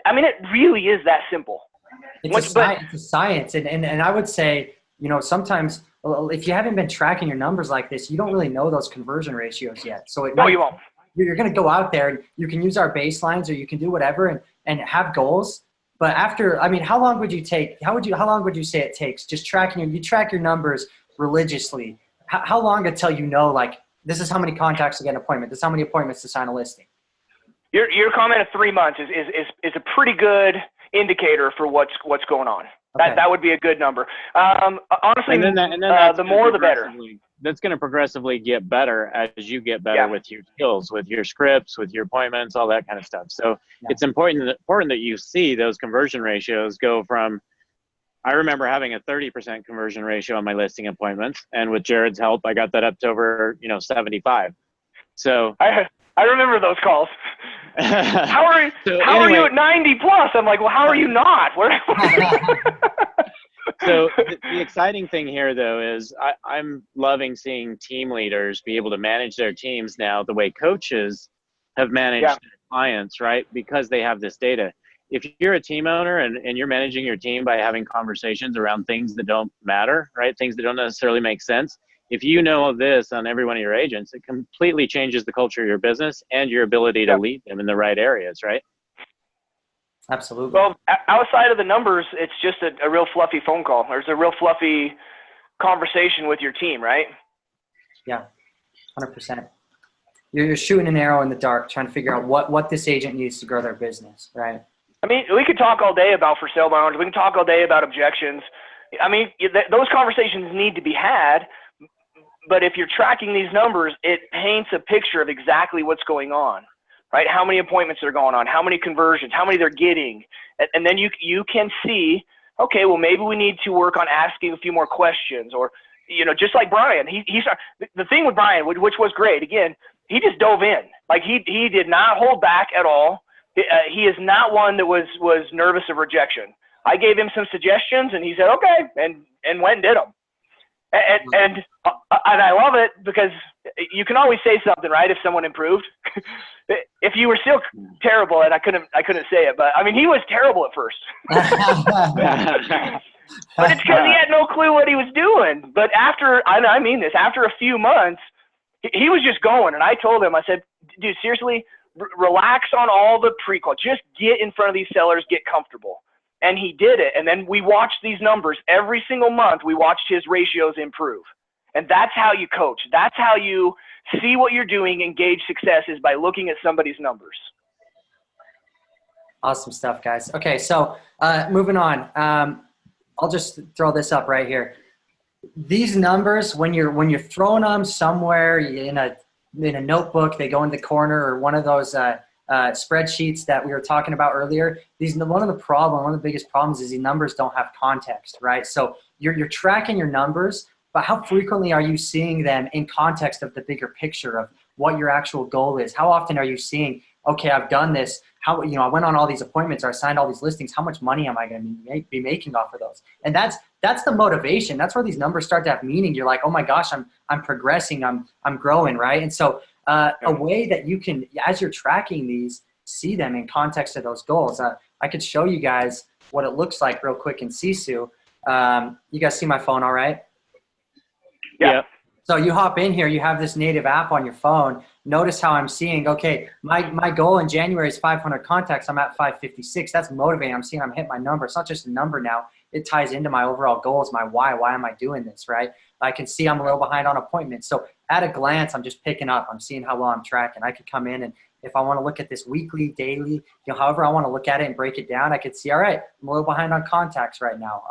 I mean, it really is that simple. It's a science. And I would say, sometimes if you haven't been tracking your numbers like this, you don't really know those conversion ratios yet. So no, you won't. You're going to go out there and you can use our baselines or you can do whatever and have goals. But how long would you take? How long would you say it takes just tracking? You track your numbers religiously. How long until like, this is how many contacts to get an appointment. This is how many appointments to sign a listing. Your comment of 3 months is a pretty good indicator for what's going on. Okay. That would be a good number. Honestly, the more the better. That's going to progressively get better as you get better with your skills, with your scripts, with your appointments, all that kind of stuff. So it's important that you see those conversion ratios go from. I remember having a 30% conversion ratio on my listing appointments, and with Jared's help, I got that up to over 75. So I remember those calls. How are you at 90 plus? I'm like, well, how are you not? So the exciting thing here, though, is I'm loving seeing team leaders be able to manage their teams now the way coaches have managed their clients, right? Because they have this data. If you're a team owner and you're managing your team by having conversations around things that don't matter, right? Things that don't necessarily make sense. If you know this on every one of your agents, it completely changes the culture of your business and your ability to lead them in the right areas, right? Absolutely. Well, outside of the numbers, it's just a real fluffy phone call. There's a real fluffy conversation with your team, right? Yeah, 100%. You're shooting an arrow in the dark, trying to figure out what this agent needs to grow their business, right? I mean, we could talk all day about for sale by owners. We can talk all day about objections. I mean, those conversations need to be had. But if you're tracking these numbers, it paints a picture of exactly what's going on, right? How many appointments are going on, how many conversions, how many they're getting. And then you can see, okay, well, maybe we need to work on asking a few more questions or, just like Brian. The thing with Brian, which was great, again, he just dove in. Like he did not hold back at all. He is not one that was nervous of rejection. I gave him some suggestions and he said, okay, and went and did them. And I love it because you can always say something, right? If someone improved, if you were still terrible, and I couldn't say it, but I mean, he was terrible at first, but it's because he had no clue what he was doing. But after a few months, he was just going. And I told him, I said, dude, seriously, relax on all the pre-call. Just get in front of these sellers, get comfortable. And he did it. And then we watched these numbers every single month. We watched his ratios improve. And that's how you coach. That's how you see what you're doing and gauge success, is by looking at somebody's numbers. Awesome stuff, guys. Okay, so moving on. I'll just throw this up right here. These numbers, when you're throwing them somewhere in a notebook, they go in the corner, or one of those spreadsheets that we were talking about earlier. One of the biggest problems is these numbers don't have context, right? So you're tracking your numbers, but how frequently are you seeing them in context of the bigger picture what your actual goal is. How often are you seeing, okay, I've done this. How, I went on all these appointments or I signed all these listings. How much money am I going to be making off of those? And that's the motivation. That's where these numbers start to have meaning. You're like, oh my gosh, I'm progressing. I'm growing, right? And so a way that you can, as you're tracking these, see them in context of those goals. I could show you guys what it looks like real quick in Sisu. You guys see my phone all right? Yeah. So you hop in here, you have this native app on your phone. Notice how I'm seeing, okay, my goal in January is 500 contacts. I'm at 556. That's motivating. I'm seeing I'm hitting my number. It's not just a number now. It ties into my overall goals, my why. Why am I doing this, right? I can see I'm a little behind on appointments. So at a glance, I'm just picking up. I'm seeing how well I'm tracking. I could come in and if I want to look at this weekly, daily, however I want to look at it and break it down, I could see, all right, I'm a little behind on contacts right now.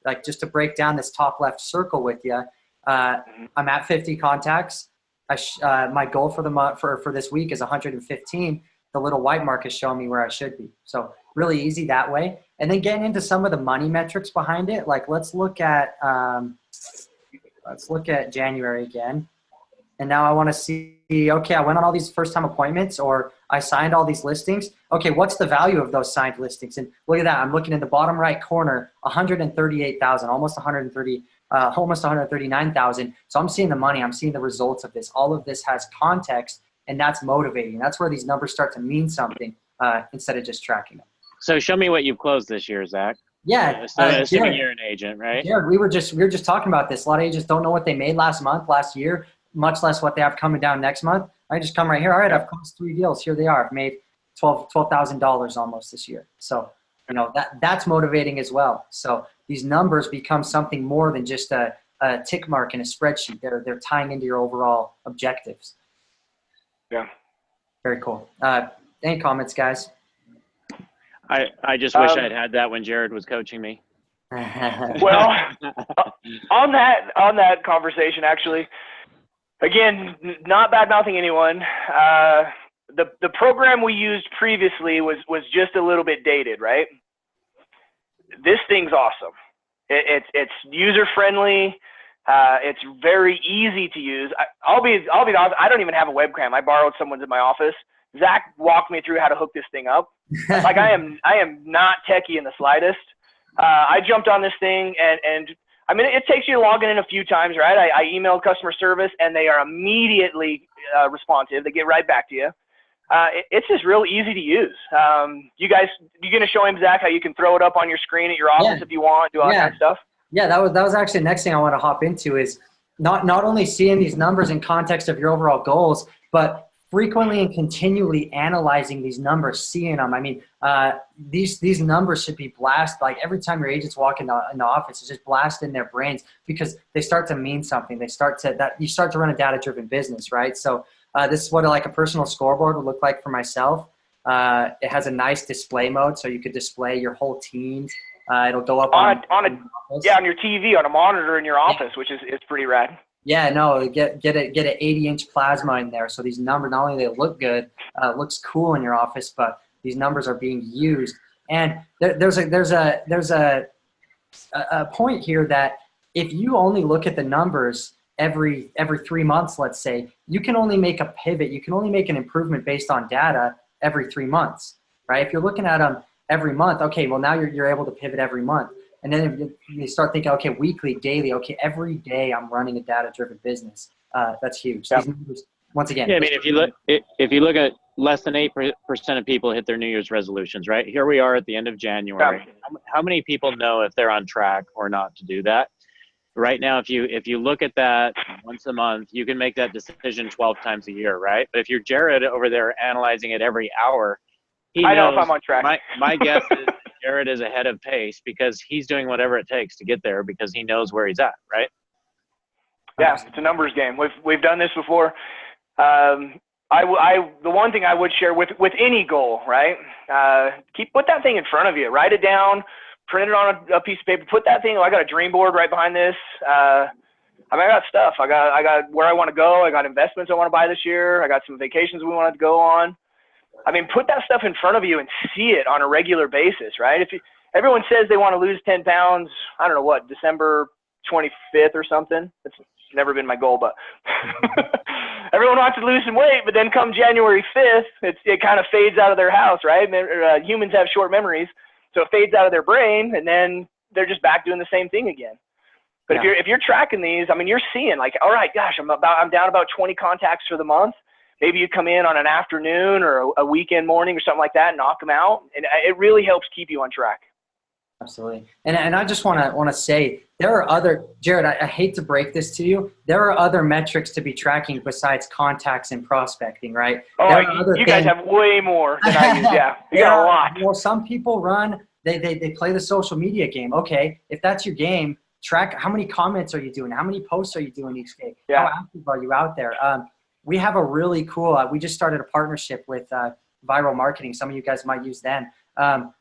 Like just to break down this top left circle with you, I'm at 50 contacts. My goal for the month for this week is 115. The little white mark is showing me where I should be. So really easy that way. And then getting into some of the money metrics behind it. Like let's look at January again. And now I want to see, okay, I went on all these first time appointments or I signed all these listings. Okay, what's the value of those signed listings? And look at that. I'm looking in the bottom right corner, 138,000, almost 139,000. So I'm seeing the money. I'm seeing the results of this. All of this has context, and that's motivating. That's where these numbers start to mean something instead of just tracking them. So show me what you've closed this year, Zach. Yeah. Assuming you're an agent, right? Jared, we were just talking about this. A lot of agents don't know what they made last month, last year, much less what they have coming down next month. I just come right here. All right, I've closed 3 deals. Here they are. I've made $12,000 almost this year. So, that's motivating as well. So these numbers become something more than just a tick mark in a spreadsheet. They're tying into your overall objectives. Yeah. Very cool. Any comments, guys? I just wish I'd had that when Jared was coaching me. Well, on that conversation, actually, again, not bad mouthing anyone. The program we used previously was just a little bit dated, right? This thing's awesome. It's user friendly. It's very easy to use. I'll be honest. I don't even have a webcam. I borrowed someone's in my office. Zach walked me through how to hook this thing up. Like I am not techie in the slightest. I jumped on this thing and I mean, it takes you logging in a few times, right? I emailed customer service and they are immediately responsive. They get right back to you. It's just real easy to use. You going to show him, Zach, how you can throw it up on your screen at your office if you want, do all that kind of stuff? Yeah, that was actually the next thing I want to hop into is not only seeing these numbers in context of your overall goals, but frequently and continually analyzing these numbers, seeing them. I mean, these numbers should be blasted. Like every time your agents walk in the office, it's just blasted in their brains because they start to mean something. You start to run a data-driven business, right? So this is what like a personal scoreboard would look like for myself. It has a nice display mode, so you could display your whole teams. It'll go up on your TV, on a monitor in your office, which is pretty rad. Yeah, no, get an 80-inch plasma in there. So these numbers, not only they look good, looks cool in your office, but these numbers are being used. And there's a point here that if you only look at the numbers every 3 months, let's say, you can only make a pivot. You can only make an improvement based on data every 3 months, right? If you're looking at them every month, okay, well now you're able to pivot every month. And then if you start thinking, okay, weekly, daily, okay, every day I'm running a data-driven business. That's huge. Yeah. These numbers, once again. Yeah, I mean, if you look at less than 8% of people hit their New Year's resolutions, right? Here we are at the end of January. Yeah. How many people know if they're on track or not to do that? Right now, if you look at that once a month, you can make that decision 12 times a year, right? But if you're Jared over there analyzing it every hour, I know if I'm on track. My guess is Jared is ahead of pace because he's doing whatever it takes to get there because he knows where he's at, right? Yeah, it's a numbers game. We've done this before. The one thing I would share with any goal, right? Put that thing in front of you. Write it down. Print it on a piece of paper. Put that thing. I got a dream board right behind this. I got stuff. I got where I want to go. I got investments I want to buy this year. I got some vacations we wanted to go on. I mean, put that stuff in front of you and see it on a regular basis, right? Everyone says they want to lose 10 pounds, I don't know what, December 25th or something. It's never been my goal, but everyone wants to lose some weight, but then come January 5th, it kind of fades out of their house, right? Humans have short memories, so it fades out of their brain, and then they're just back doing the same thing again. But if you're tracking these, I mean, you're seeing like, all right, gosh, I'm down about 20 contacts for the month. Maybe you come in on an afternoon or a weekend morning or something like that and knock them out, and it really helps keep you on track. Absolutely. And I just want to say there are other, Jared, I hate to break this to you. There are other metrics to be tracking besides contacts and prospecting, right? Oh, you guys have way more than I use. Yeah, you got a lot. Well, some people they play the social media game. Okay, if that's your game, track how many comments are you doing? How many posts are you doing each day? Yeah. How active are you out there? We have a really cool, we just started a partnership with Viral Marketing. Some of you guys might use them.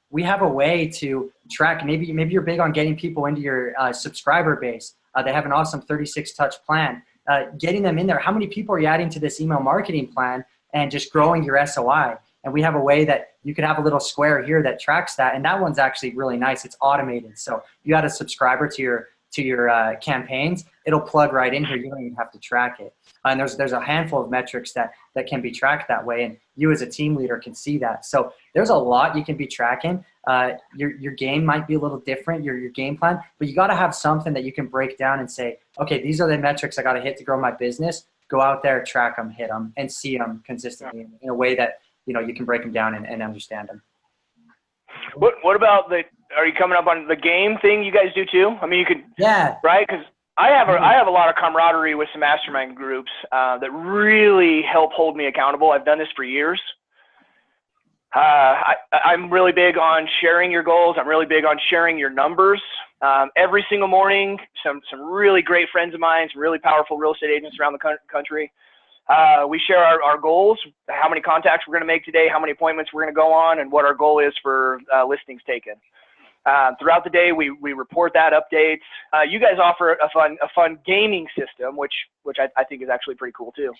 We have a way to track, maybe you're big on getting people into your subscriber base. They have an awesome 36 touch plan. Getting them in there. How many people are you adding to this email marketing plan and just growing your SOI? And we have a way that you could have a little square here that tracks that. And that one's actually really nice. It's automated. So you add a subscriber to your campaigns, it'll plug right in here. You don't even have to track it. And there's a handful of metrics that can be tracked that way. And you as a team leader can see that. So there's a lot you can be tracking. Your game might be a little different, your game plan, but you got to have something that you can break down and say, okay, these are the metrics I got to hit to grow my business. Go out there, track them, hit them, and see them consistently in a way that, you can break them down and understand them. What about are you coming up on the game thing you guys do too? I mean, you could, right? Because I have a lot of camaraderie with some mastermind groups that really help hold me accountable. I've done this for years. I'm really big on sharing your goals. I'm really big on sharing your numbers. Every single morning, some really great friends of mine, some really powerful real estate agents around the country. We share our goals, how many contacts we're going to make today, how many appointments we're going to go on, and what our goal is for listings taken. Throughout the day, we report that, updates. You guys offer a fun gaming system, which I think is actually pretty cool too.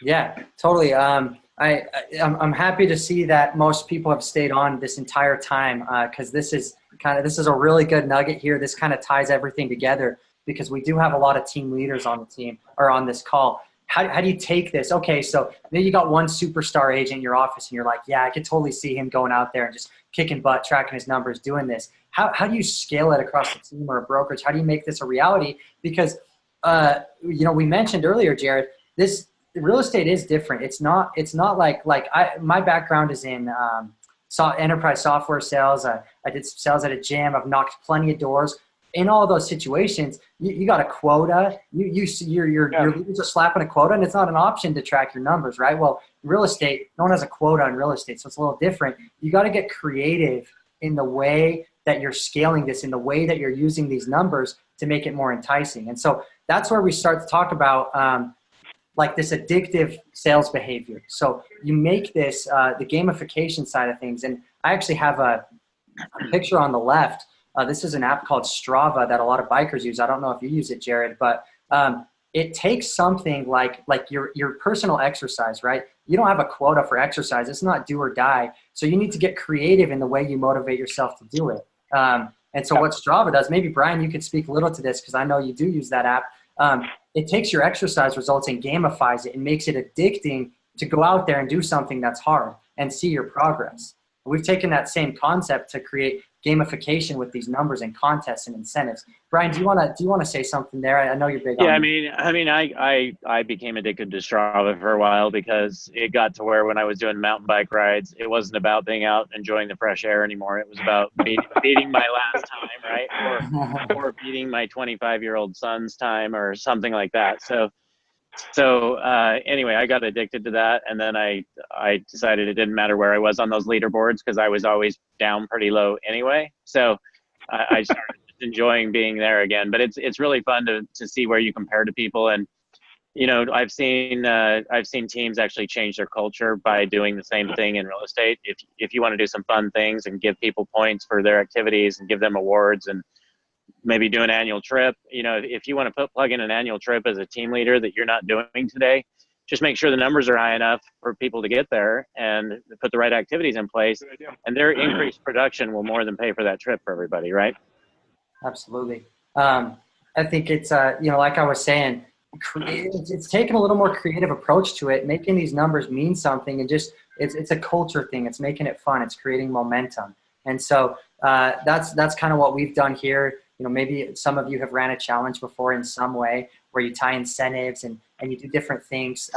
Yeah, totally. I'm happy to see that most people have stayed on this entire time because this is a really good nugget here. This kind of ties everything together because we do have a lot of team leaders on the team or on this call. How do you take this? Okay, so maybe you got one superstar agent in your office and you're like, yeah, I could totally see him going out there and just kicking butt, tracking his numbers, doing this. How do you scale it across the team or a brokerage? How do you make this a reality? Because, we mentioned earlier, Jared, real estate is different. It's not like my background is in enterprise software sales. I did sales at a gym. I've knocked plenty of doors. In all those situations, you got a quota. Your leaders are slapping a quota, and it's not an option to track your numbers, right? Well, real estate, no one has a quota in real estate, so it's a little different. You got to get creative in the way that you're scaling this, in the way that you're using these numbers to make it more enticing. And so that's where we start to talk about like this addictive sales behavior. So you make this the gamification side of things, and I actually have a picture on the left. This is an app called Strava that a lot of bikers use. I don't know if you use it, Jared, but it takes something like your personal exercise, right? You don't have a quota for exercise. It's not do or die. So you need to get creative in the way you motivate yourself to do it. And so what Strava does, maybe Brian, you could speak a little to this because I know you do use that app. It takes your exercise results and gamifies it and makes it addicting to go out there and do something that's hard and see your progress. We've taken that same concept to create gamification with these numbers and contests and incentives. Brian, do you want to say something there? I know you're big on it. I became addicted to Strava for a while because it got to where when I was doing mountain bike rides, it wasn't about being out enjoying the fresh air anymore. It was about beating my last time, right? Or beating my 25-year-old son's time or something like that. So anyway, I got addicted to that, and then I decided it didn't matter where I was on those leaderboards because I was always down pretty low anyway. So I started enjoying being there again. But it's really fun to see where you compare to people, and I've seen teams actually change their culture by doing the same thing in real estate. If you want to do some fun things and give people points for their activities and give them awards and maybe do an annual trip. If you want to plug in an annual trip as a team leader that you're not doing today, just make sure the numbers are high enough for people to get there and put the right activities in place. And their increased production will more than pay for that trip for everybody, right? Absolutely. I think it's, like I was saying, it's taking a little more creative approach to it, making these numbers mean something, and just it's a culture thing. It's making it fun. It's creating momentum. And so that's kind of what we've done here. You know, maybe some of you have ran a challenge before in some way where you tie incentives and you do different things.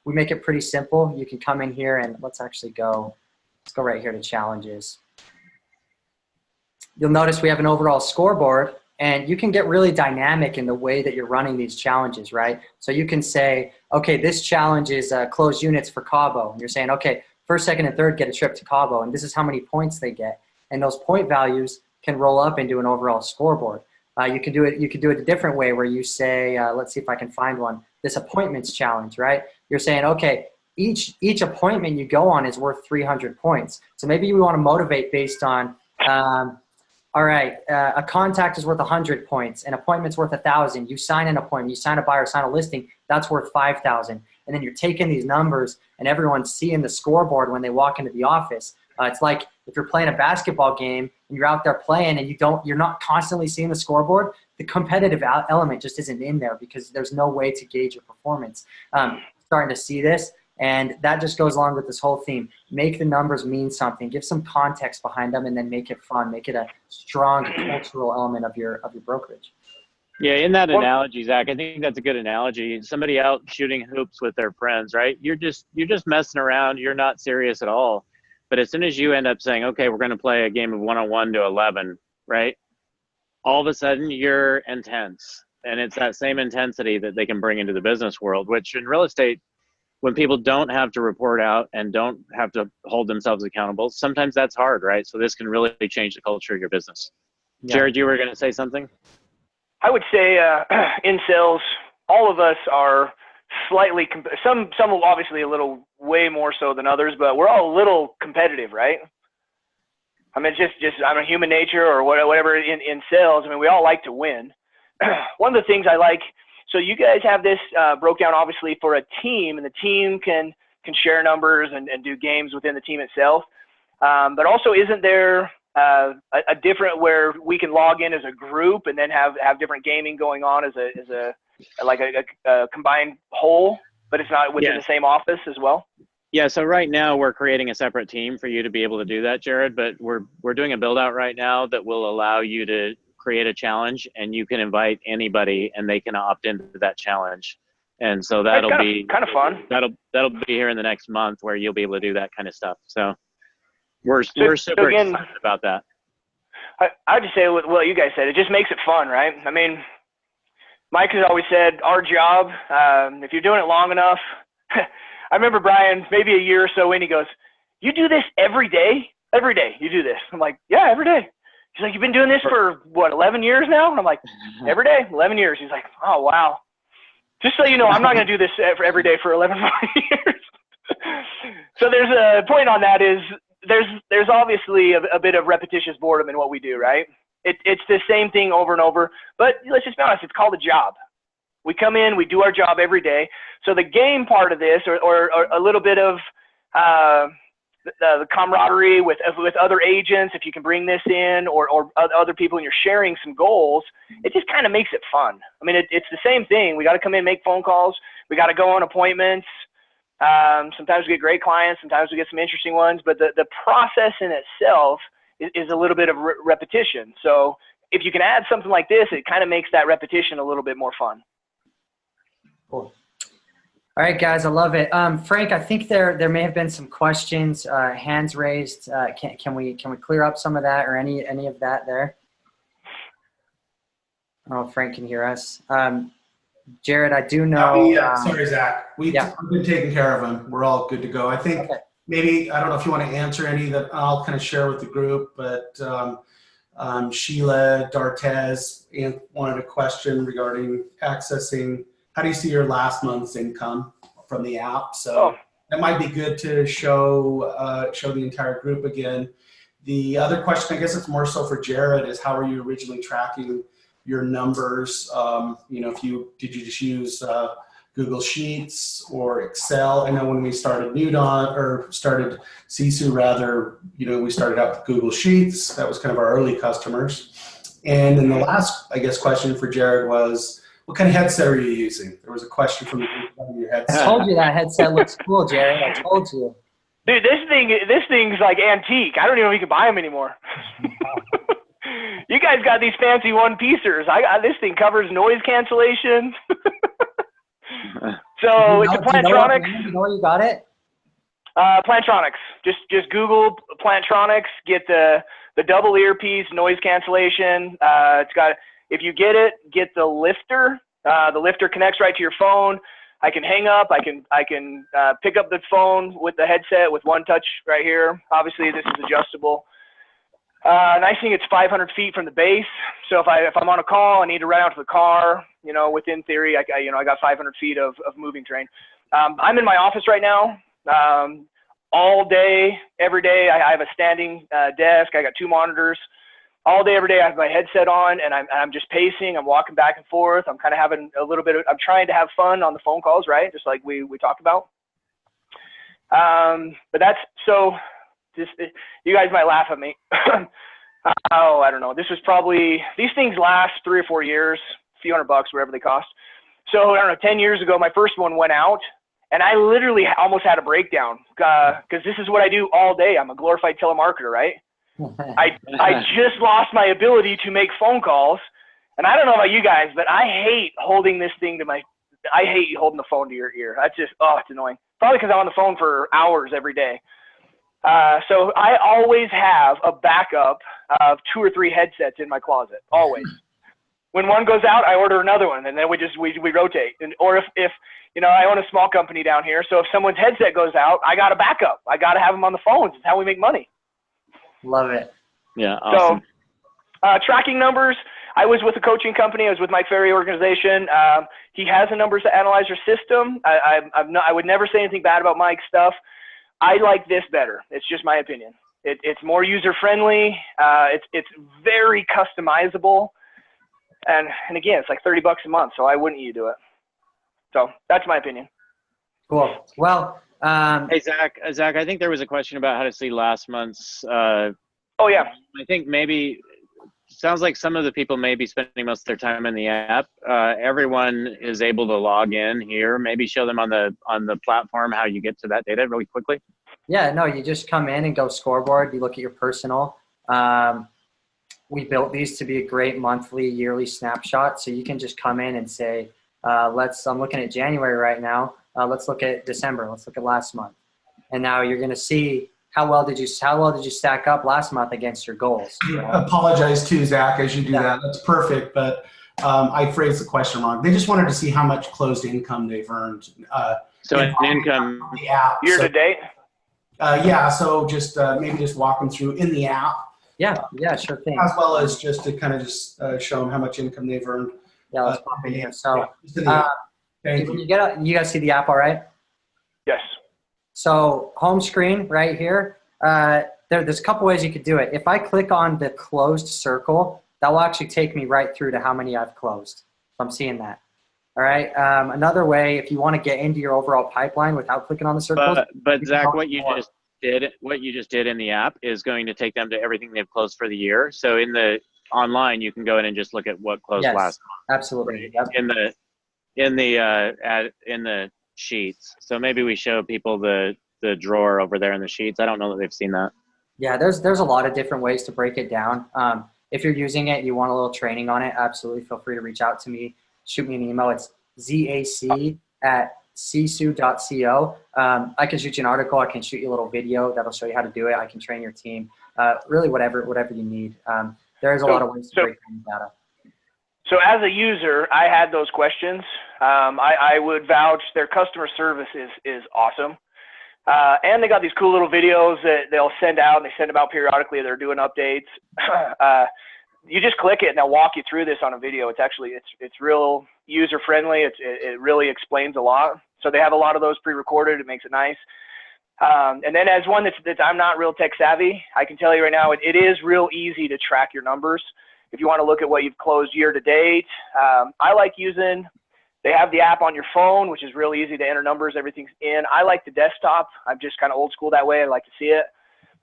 We make it pretty simple. You can come in here and let's go right here to challenges. You'll notice we have an overall scoreboard, and you can get really dynamic in the way that you're running these challenges, right? So you can say, okay, this challenge is closed units for Cabo. And you're saying, okay, first, second, and third get a trip to Cabo, and this is how many points they get. And those point values can roll up into an overall scoreboard. You can do it a different way where you say, let's see if I can find one, this appointments challenge, right? You're saying, okay, each appointment you go on is worth 300 points. So maybe you want to motivate based on, all right, a contact is worth 100 points, an appointment's worth 1,000. You sign an appointment, you sign a buyer, sign a listing, that's worth 5,000. And then you're taking these numbers and everyone's seeing the scoreboard when they walk into the office. It's like if you're playing a basketball game and you're out there playing and you're not constantly seeing the scoreboard, the competitive element just isn't in there because there's no way to gauge your performance. Starting to see this, and that just goes along with this whole theme. Make the numbers mean something, give some context behind them, and then make it fun. Make it a strong cultural element of your brokerage. Yeah, in that analogy, Zach, I think that's a good analogy. Somebody out shooting hoops with their friends, right? You're just messing around. You're not serious at all. But as soon as you end up saying, okay, we're going to play a game of 1-on-1 to 11, right? All of a sudden you're intense. And it's that same intensity that they can bring into the business world, which in real estate, when people don't have to report out and don't have to hold themselves accountable, sometimes that's hard, right? So this can really change the culture of your business. Yeah. Jared, you were going to say something? I would say in sales, all of us are slightly, some obviously a little way more so than others, but we're all a little competitive, right? I mean, just I mean, human nature or whatever in sales. I mean, we all like to win. One of the things I like, so you guys have this broke down obviously for a team, and the team can share numbers and do games within the team itself. But also, isn't there a different where we can log in as a group and then have different gaming going on as a combined whole, but it's not within the same office as well? Yeah, so right now we're creating a separate team for you to be able to do that, Jared, but we're doing a build out right now that will allow you to create a challenge, and you can invite anybody and they can opt into that challenge. And so that'll be kind of fun. That'll be here in the next month where you'll be able to do that kind of stuff. So we're super excited about that. I just say what you guys said. It just makes it fun, right? I mean, Mike has always said our job, if you're doing it long enough, I remember Brian, maybe a year or so in, he goes, you do this every day? Every day you do this. I'm like, yeah, every day. He's like, you've been doing this for what, 11 years now? And I'm like, every day, 11 years. He's like, oh, wow. Just so you know, I'm not going to do this every day for 11 years. So there's a point on that is there's obviously a bit of repetitious boredom in what we do, right? It's the same thing over and over, but let's just be honest, it's called a job. We come in, we do our job every day. So the game part of this, or a little bit of the camaraderie with other agents, if you can bring this in, or other people and you're sharing some goals, it just kind of makes it fun. I mean, it's the same thing. We got to come in, make phone calls. We got to go on appointments. Sometimes we get great clients. Sometimes we get some interesting ones. But the process in itself is a little bit of repetition. So if you can add something like this, it kind of makes that repetition a little bit more fun. Cool. All right, guys, I love it. Frank, I think there may have been some questions, hands raised. Can we clear up some of that or any of that there? I don't know if Frank can hear us. Jared, I do know. Sorry, Zach. We've been taking care of them. We're all good to go. I think maybe, I don't know if you want to answer any that I'll kind of share with the group, but Sheila Dartez wanted a question regarding accessing. How do you see your last month's income from the app? So that might be good to show the entire group again. The other question, I guess it's more so for Jared, is how are you originally tracking your numbers? Did you just use Google Sheets or Excel? I know when we started started Sisu rather, we started out with Google Sheets. That was kind of our early customers. And then the last, I guess, question for Jared was What kind of headset are you using? There was a question from the group about your I headset. told you that headset looks cool, Jared. I told you. Dude, this thing's like antique. I don't even know if you can buy them anymore. You guys got these fancy one-piecers. This thing covers noise cancellation. So it's a Plantronics. Do you know where you got it? Plantronics. Just Google Plantronics. Get the double earpiece, noise cancellation. It's got. If you get it, get the lifter. The lifter connects right to your phone. I can hang up. I can pick up the phone with the headset with one touch right here. Obviously, this is adjustable. Nice thing, it's 500 feet from the base. So if I'm on a call, I need to run out to the car. You know, within theory, I got 500 feet of moving terrain. I'm in my office right now. All day, every day, I have a standing desk. I got 2 monitors. All day, every day, I have my headset on, and I'm just pacing. I'm walking back and forth. I'm kind of having a little bit of. I'm trying to have fun on the phone calls, right? Just like we talked about. But that's so. You guys might laugh at me. Oh, I don't know. This was probably, these things last 3 or 4 years, a few $100, whatever they cost. So I don't know, 10 years ago, my first one went out, and I literally almost had a breakdown because this is what I do all day. I'm a glorified telemarketer, right? I just lost my ability to make phone calls, and I don't know about you guys, but I hate holding this thing to I hate holding the phone to your ear. That's just, it's annoying. Probably because I'm on the phone for hours every day. So I always have a backup of 2 or 3 headsets in my closet, always. When one goes out, I order another one, and then we rotate. Or if I own a small company down here, so if someone's headset goes out, I got a backup. I got to have them on the phones. It's how we make money. Love it. Yeah, awesome. So tracking numbers, I was with a coaching company. I was with Mike Ferry Organization. He has a numbers analyzer system. I would never say anything bad about Mike's stuff. I like this better. It's just my opinion. It's more user-friendly. It's very customizable. And again, it's like $30 a month, so why wouldn't you do it? So that's my opinion. Cool. Well, hey, Zach, I think there was a question about how to see last month's. Oh, yeah. I think maybe sounds like some of the people may be spending most of their time in the app. Everyone is able to log in here. Maybe show them on the platform how you get to that data really quickly. Yeah, no, you just come in and go scoreboard. You look at your personal. We built these to be a great monthly, yearly snapshot. So you can just come in and say, I'm looking at January right now. Let's look at December. Let's look at last month. And now you're going to see how well did you stack up last month against your goals. I apologize too, Zach, as you do that. That's perfect, but I phrased the question wrong. They just wanted to see how much closed income they've earned. So an income the app. Year to date? So just maybe just walk them through in the app. Yeah, sure thing. As well as just to kind of just show them how much income they've earned. Yeah, let's pop in here. So Thank you. You guys see the app all right? Yes. So home screen right here, there's a couple ways you could do it. If I click on the closed circle, that will actually take me right through to how many I've closed. So I'm seeing that. All right. Another way, if you want to get into your overall pipeline without clicking on the circles. But Zach, what you just did in the app is going to take them to everything they've closed for the year. So in the online, you can go in and just look at what closed last month. Absolutely. Right? Yep. In the sheets. So maybe we show people the drawer over there in the sheets. I don't know that they've seen that. Yeah, there's a lot of different ways to break it down. If you're using it, you want a little training on it, absolutely feel free to reach out to me. Shoot me an email. It's zac@sisu.co. I can shoot you an article. I can shoot you a little video that'll show you how to do it. I can train your team. Really, whatever you need. There's a lot of ways to break down data. So as a user, I had those questions. I would vouch their customer service is awesome. And they got these cool little videos that they'll send out, and they send them out periodically. They're doing updates. You just click it and they'll walk you through this on a video. It's real user friendly. It really explains a lot. So they have a lot of those pre-recorded. It makes it nice. And then as one that's I'm not real tech savvy, I can tell you right now, it is real easy to track your numbers. If you want to look at what you've closed year to date, I like using, they have the app on your phone, which is real easy to enter numbers. Everything's in. I like the desktop. I'm just kind of old school that way. I like to see it.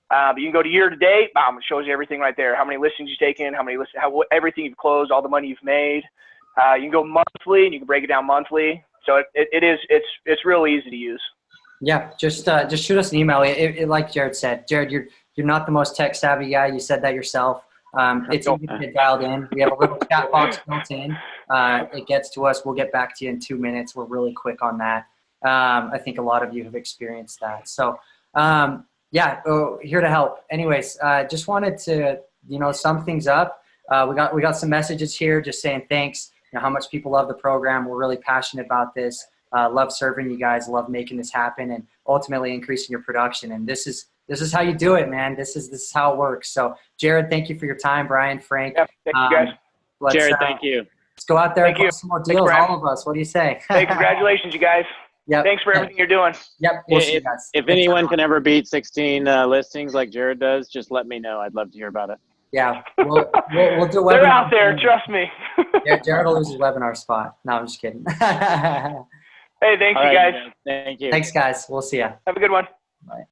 But you can go to year to date. It shows you everything right there. How many listings you've taken, everything you've closed, all the money you've made. You can go monthly, and you can break it down monthly. So it's real easy to use. Yeah, just shoot us an email. Like Jared said, Jared, you're not the most tech savvy guy. You said that yourself. It's easy to get dialed in. We have a little chat box built in. It gets to us. We'll get back to you in 2 minutes. We're really quick on that. I think a lot of you have experienced that. So yeah, here to help. Anyways, just wanted to sum things up. We got some messages here just saying thanks. How much people love the program. We're really passionate about this. Love serving you guys. Love making this happen and ultimately increasing your production. And this is how you do it, man. This is how it works. So Jared, thank you for your time. Brian, Frank. Yeah, thank you guys. Jared, thank you. Let's go out there and Thank close some more deals, all of us. What do you say? Hey, congratulations, you guys. Yep. Thanks for everything you're doing. Yep. We'll see you guys. If anyone can ever beat 16 listings like Jared does, just let me know. I'd love to hear about it. Yeah, we'll do a webinar. They're out there, trust me. Yeah, Jared will lose his webinar spot. No, I'm just kidding. Hey, thanks, you guys. Thank you. Thanks, guys. We'll see ya. Have a good one. Bye.